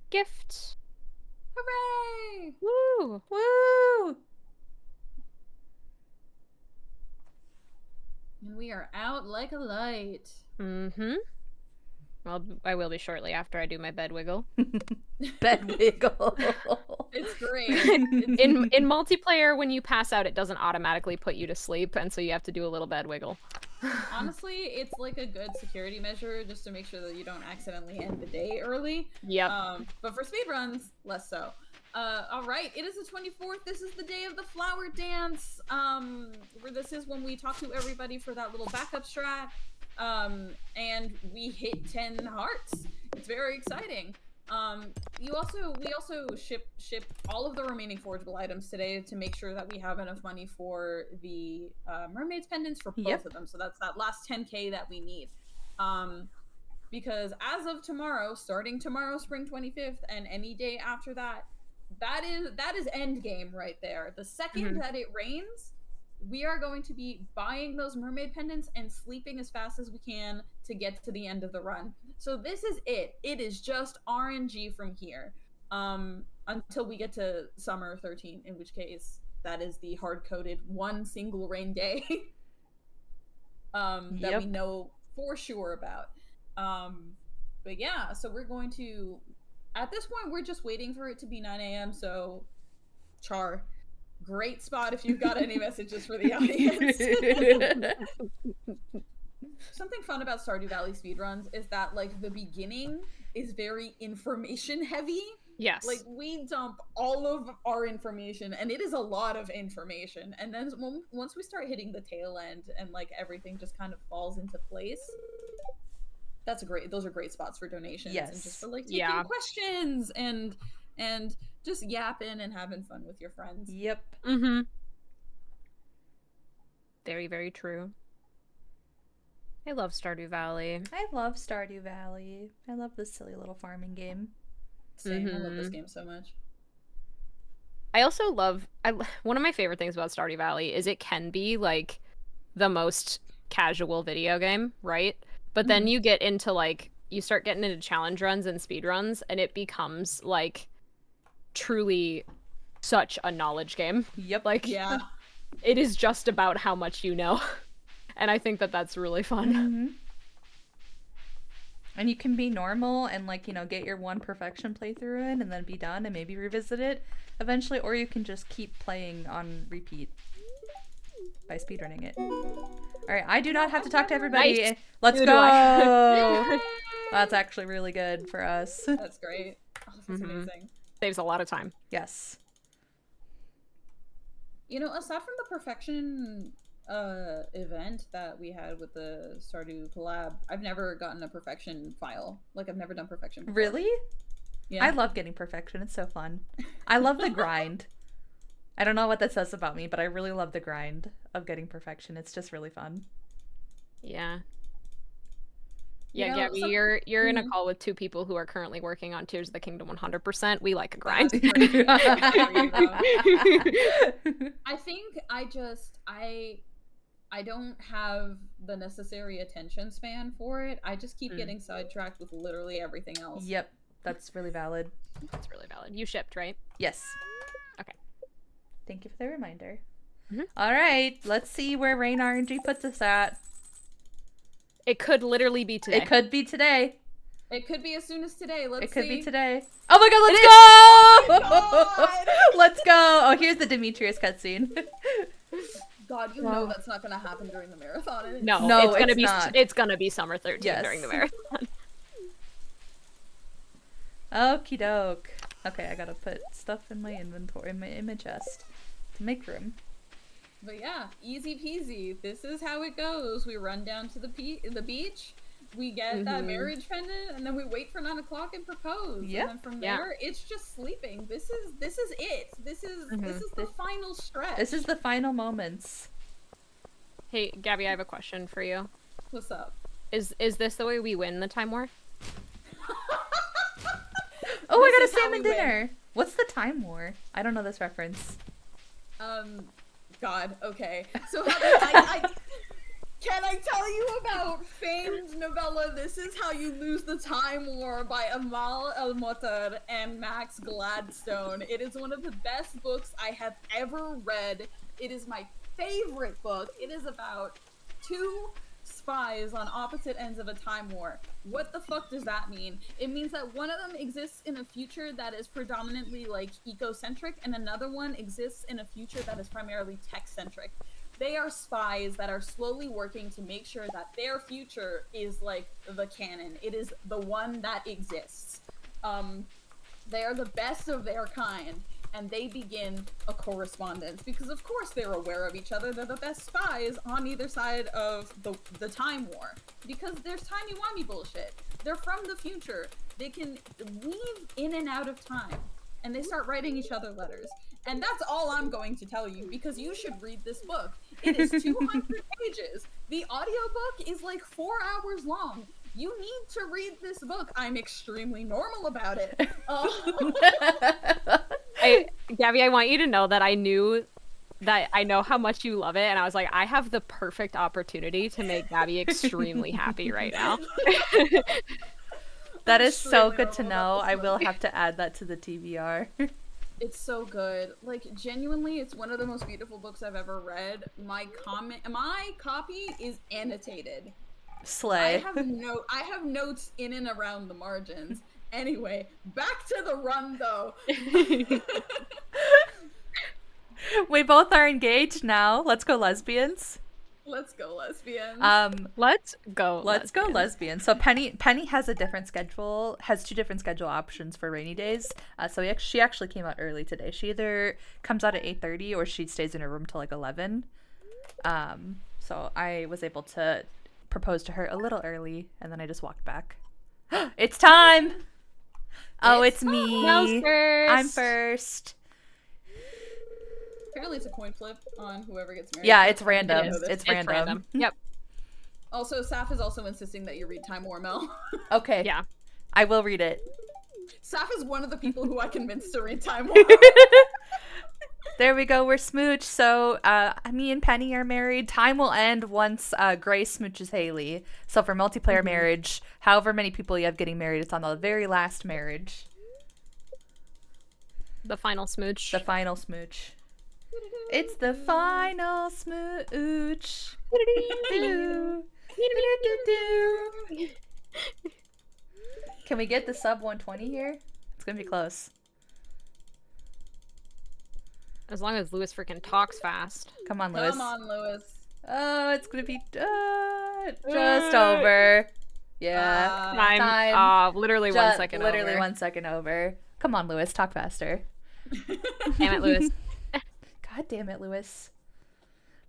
Gift. Hooray! Woo! Woo! And we are out like a light. Mm-hmm. Well, I will be shortly after I do my bed wiggle. Bed wiggle. It's great. In multiplayer, when you pass out, it doesn't automatically put you to sleep, and so you have to do a little bed wiggle. Honestly, it's like a good security measure just to make sure that you don't accidentally end the day early. Yep. But for speedruns, less so. All right, it is the 24th. This is the day of the flower dance. Where this is when we talk to everybody for that little backup strat. And we hit 10 hearts. It's very exciting. We also ship all of the remaining forgeable items today to make sure that we have enough money for the mermaids pendants for both of them. So that's that last 10k that we need. Because as of tomorrow, starting tomorrow, spring 25th, and any day after that, that is end game right there. The second that it rains, we are going to be buying those mermaid pendants and sleeping as fast as we can to get to the end of the run. So this is it. It is just RNG from here until we get to summer 13, in which case that is the hard-coded one single rain day that we know for sure about. But yeah, so we're going to, at this point, we're just waiting for it to be 9 a.m. So Char, great spot if you've got any messages for the audience. Something fun about Stardew Valley speedruns is that, like, the beginning is very information heavy. Yes. Like, we dump all of our information, and it is a lot of information. And then once we start hitting the tail end and, like, everything just kind of falls into place, those are great spots for donations. Yes. And just for, like, taking questions and and just yapping and having fun with your friends. Yep. Mm-hmm. Very, very true. I love Stardew Valley. I love Stardew Valley. I love this silly little farming game. Same. I love this game so much. I also love one of my favorite things about Stardew Valley is it can be like the most casual video game, right? But then you get into like you start getting into challenge runs and speed runs, and it becomes like truly such a knowledge game. Yep. Like, Yeah. it is just about how much you know. And I think that that's really fun. Mm-hmm. And you can be normal and, like, you know, get your one perfection playthrough in and then be done and maybe revisit it eventually, or you can just keep playing on repeat by speedrunning it. Alright, I do not have to talk to everybody. Nice. Let's Neither do go! That's actually really good for us. That's great. Oh, that's amazing. Saves a lot of time. Yes. You know, aside from the perfection event that we had with the Stardew collab, I've never gotten a perfection file. Like, I've never done perfection before. Really? Yeah. I love getting perfection. It's so fun. I love the grind. I don't know what that says about me, but I really love the grind of getting perfection. It's just really fun. Yeah. Yeah, You know, Gabby, you're in a call with two people who are currently working on Tears of the Kingdom 100%. We like a grind. That's crazy. I think I don't have the necessary attention span for it. I just keep getting sidetracked with literally everything else. Yep, that's really valid. That's really valid. You shipped, right? Yes. Okay. Thank you for the reminder. Mhm. All right, let's see where Rain RNG puts us at. It could literally be today. It could be today. It could be as soon as today. Let's It could see. be today. Oh my god, let's go! Oh my God! Let's go! Oh, here's the Demetrius cutscene. God, you know that's not gonna happen during the marathon. And No, No, it's gonna it's be not. it's gonna be summer 13 Yes. during the marathon. Okie doke. Okay, I gotta put stuff in my inventory, in my chest to make room. But yeah, easy peasy. This is how it goes. We run down to the beach, we get that marriage pendant, and then we wait for 9 o'clock and propose. Yep. And then from there, it's just sleeping. This is it. This is the final stretch. This is the final moments. Hey, Gabby, I have a question for you. What's up? Is this the way we win the Time War? Oh, I got a This is how salmon we win. dinner. What's the Time War? I don't know this reference. God, okay. So can I tell you about famed novella This Is How You Lose the Time War by Amal El-Motar and Max Gladstone. It is one of the best books I have ever read. It is my favorite book. It is about two spies on opposite ends of a time war. What the fuck does that mean? It means that one of them exists in a future that is predominantly like eco-centric, and another one exists in a future that is primarily tech-centric. They are spies that are slowly working to make sure that their future is like the canon. It is the one that exists. They are the best of their kind, and they begin a correspondence because of course they're aware of each other. They're the best spies on either side of the time war because there's timey-wimey bullshit. They're from the future. They can weave in and out of time, and they start writing each other letters. And that's all I'm going to tell you because you should read this book. It is 200 pages. The audiobook is like 4 hours long. You need to read this book. I'm extremely normal about it. Gabby, I want you to know that I know how much you love it, and I was like, I have the perfect opportunity to make Gabby extremely happy right now. That is so extremely good to normal know. about I this will book. have to add that to the TBR. It's so good. Like, genuinely, it's one of the most beautiful books I've ever read. My copy is annotated. Slay. I have notes in and around the margins. Anyway, back to the run though. We both are engaged now. Let's go lesbians. Let's go lesbians. Let's go. Let's go lesbians. So Penny has a different schedule, has 2 different schedule options for rainy days. So she actually came out early today. She either comes out at 8:30 or she stays in her room till like 11. So I was able to propose to her a little early, and then I just walked back. It's time! Oh, it's me. Mel's first. I'm first. Apparently, it's a coin flip on whoever gets married. Yeah, first. it's random. I didn't know this. It's random. Yep. Also, Saf is also insisting that you read Time War, Mel. Okay. Yeah. I will read it. Saf is one of the people who I convinced to read Time War. There we go. We're smooch. So me and Penny are married. Time will end once Grace smooches Haley. So for multiplayer marriage, however many people you have getting married, it's on the very last marriage. The final smooch. The final smooch. It's the final smooch. Can we get the sub 120 here? It's gonna be close. As long as Lewis freaking talks fast. Come on, Lewis. Come on, Lewis. Oh, it's gonna be just over. Yeah. Time. Literally 1 second literally over. 1 second over. Come on, Lewis. Talk faster. Damn it, Lewis. God damn it, Lewis.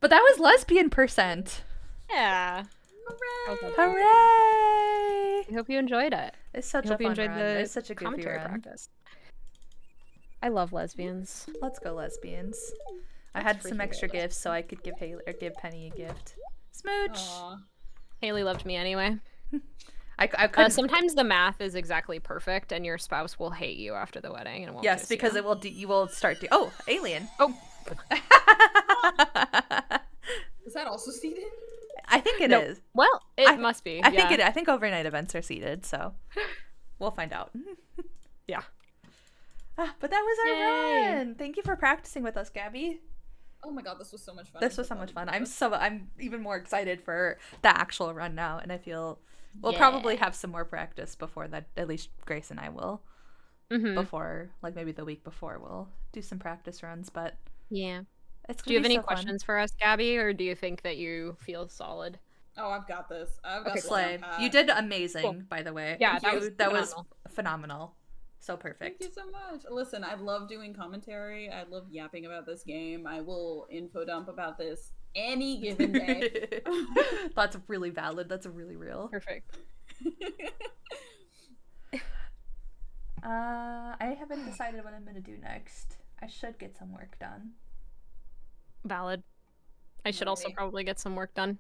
But that was lesbian percent. Yeah. Hooray! Hooray! I hope you enjoyed it. It's such I a hope you fun enjoyed run. the It's such a goofy commentary run. practice. I love lesbians. Let's go, lesbians. I Let's had some freaking extra go, gifts so I could give Penny a gift. Smooch. Aw. Haley loved me anyway. I couldn't. Sometimes the math is exactly perfect, and your spouse will hate you after the wedding, and won't Yes, kiss because you. it will. You will start to. Oh, alien. Oh, Is that also seated? I think it is. well, it must be. I think it. I think overnight events are seated, so we'll find out. Yeah. But that was our Yay. run. Thank you for practicing with us, Gabby. Oh my god, this was so much fun. This was so much fun. I'm even more excited for the actual run now, and I feel we'll probably have some more practice before that. At least Grace and I will. Before, like maybe the week before, we'll do some practice runs. But Yeah. it's Do you have gonna be any so fun. questions for us, Gabby, or do you think that you feel solid? Oh, I've got this. I've got this Slay. down pat. You did amazing, Cool. by the way. Yeah, that was phenomenal. So perfect. Thank you so much. Listen, I love doing commentary. I love yapping about this game. I will info dump about this any given day. That's really valid. That's really real. Perfect. I haven't decided what I'm gonna do next. I should get some work done. Valid. I should also Alrighty. probably get some work done.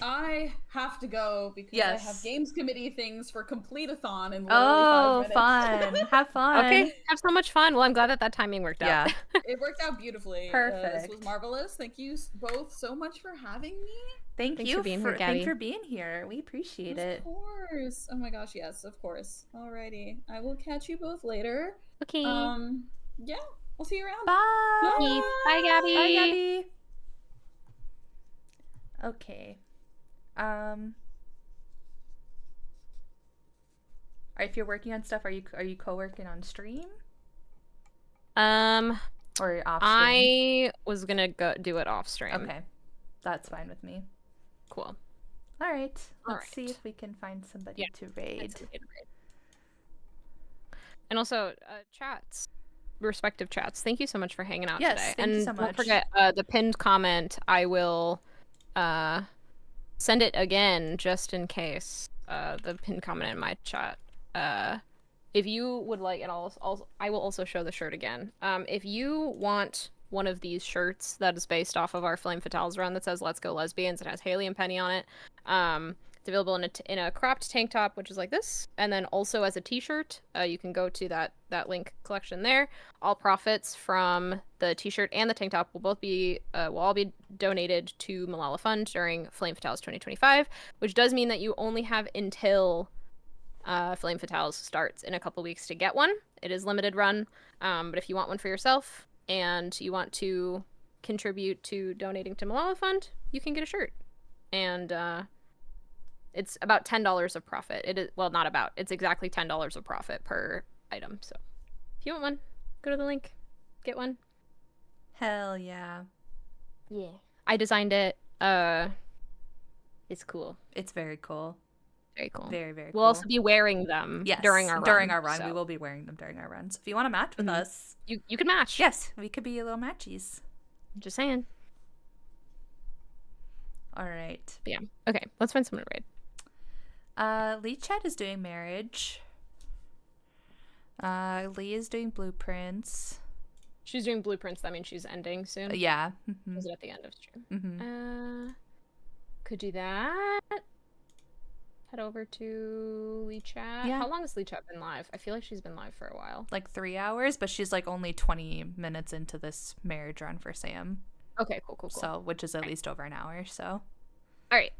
I have to go because Yes. I have games committee things for Complete-a-thon in literally Oh, 5 minutes. fun! Have fun. Okay, have so much fun. Well, I'm glad that timing worked Yeah. out. It worked out beautifully. This was Perfect. marvelous. Thank you both so much for having me. Thanks for being here, Thanks Gabby. for being here. We appreciate it. Of course. Oh my gosh, yes, of course. Alrighty. I will catch you both later. Okay. Yeah, I'll see you around. Bye. Bye, Gabby. Bye, Gabby. Okay. If you're working on stuff, are you co-working on stream or off stream? I was gonna go do it off stream. Okay, that's fine with me. Cool. All right, All let's see right. if we can find somebody Yeah, to raid. And also, chats, respective chats. Thank you so much for hanging out Yes, today. thank and you so don't much. forget the pinned comment. I will send it again just in case. The pinned comment in my chat. If you would like, and I will also show the shirt again. If you want one of these shirts that is based off of our Flame Fatales run that says "Let's Go Lesbians," it has Haley and Penny on it. It's available in a cropped tank top, which is like this, and then also as a T-shirt. You can go to that link collection there. All profits from the T-shirt and the tank top will all be donated to Malala Fund during Flame Fatales 2025, which does mean that you only have until Flame Fatales starts in a couple weeks to get one. It is limited run, but if you want one for yourself and you want to contribute to donating to Malala Fund, you can get a shirt. And it's about $10 of profit. It is, well, not about. It's exactly $10 of profit per item. So if you want one, go to the link, get one. Hell yeah! Yeah. I designed it. It's cool. It's very cool. Very cool. Very, very. We'll also be wearing them during our run. We So will be wearing them during our run. So if you want to match with us, you can match. yes, we could be a little matchies. Just saying. All right. But yeah. Okay. Let's find someone to raid. Lee Chet is doing marriage. Lee is doing blueprints. She's doing blueprints. That means she's ending soon. Yeah. Is it at the end of stream? Could do that. Head over to Lee Chat. Yeah. How long has Lee Chat been live? I feel like she's been live for a while. Like 3 hours, but she's like only 20 minutes into this marriage run for Sam. Okay, cool. So, which is at least over an hour, so. All right.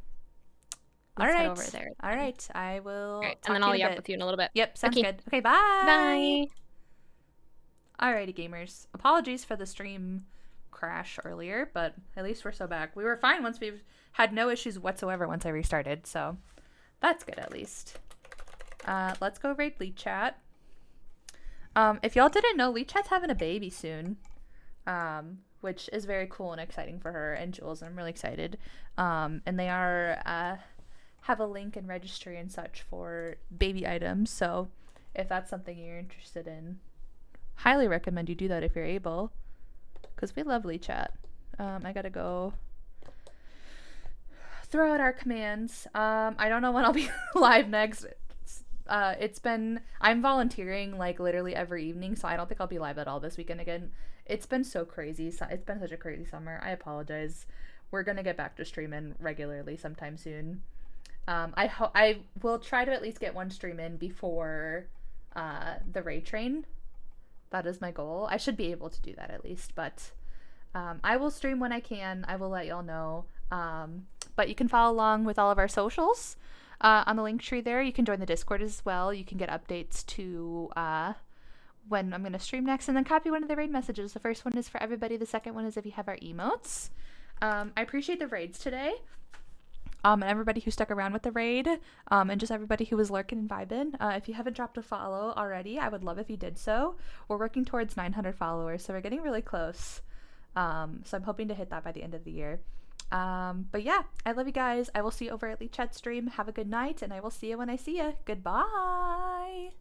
Let's head over there. All right. I will. Right. And then I'll yap with you in a little bit. Yep, sounds Okay. good. Okay, bye. Bye. Alrighty, gamers. Apologies for the stream crash earlier, but at least we're so back. We were fine once we've had no issues whatsoever once I restarted, so that's good at least. Let's go raid Lee Chat. If y'all didn't know, Lee Chat's having a baby soon, which is very cool and exciting for her and Jules, and I'm really excited. And they are have a link and registry and such for baby items, so if that's something you're interested in, highly recommend you do that if you're able, because we love Lee Chat. I gotta go throw out our commands. I don't know when I'll be live next. I'm volunteering like literally every evening, so I don't think I'll be live at all this weekend again. It's been so crazy. It's been such a crazy summer. I apologize. We're gonna get back to streaming regularly sometime soon. I will try to at least get one stream in before the raid train. That is my goal. I should be able to do that at least, but I will stream when I can. I will let y'all know. But you can follow along with all of our socials on the link tree there. You can join the Discord as well. You can get updates to when I'm going to stream next, and then copy one of the raid messages. The first one is for everybody. The second one is if you have our emotes. I appreciate the raids today. And everybody who stuck around with the raid, and just everybody who was lurking and vibing. If you haven't dropped a follow already, I would love if you did so. We're working towards 900 followers, so we're getting really close. So I'm hoping to hit that by the end of the year. But yeah, I love you guys. I will see you over at Lee Chat stream. Have a good night, and I will see you when I see you. Goodbye!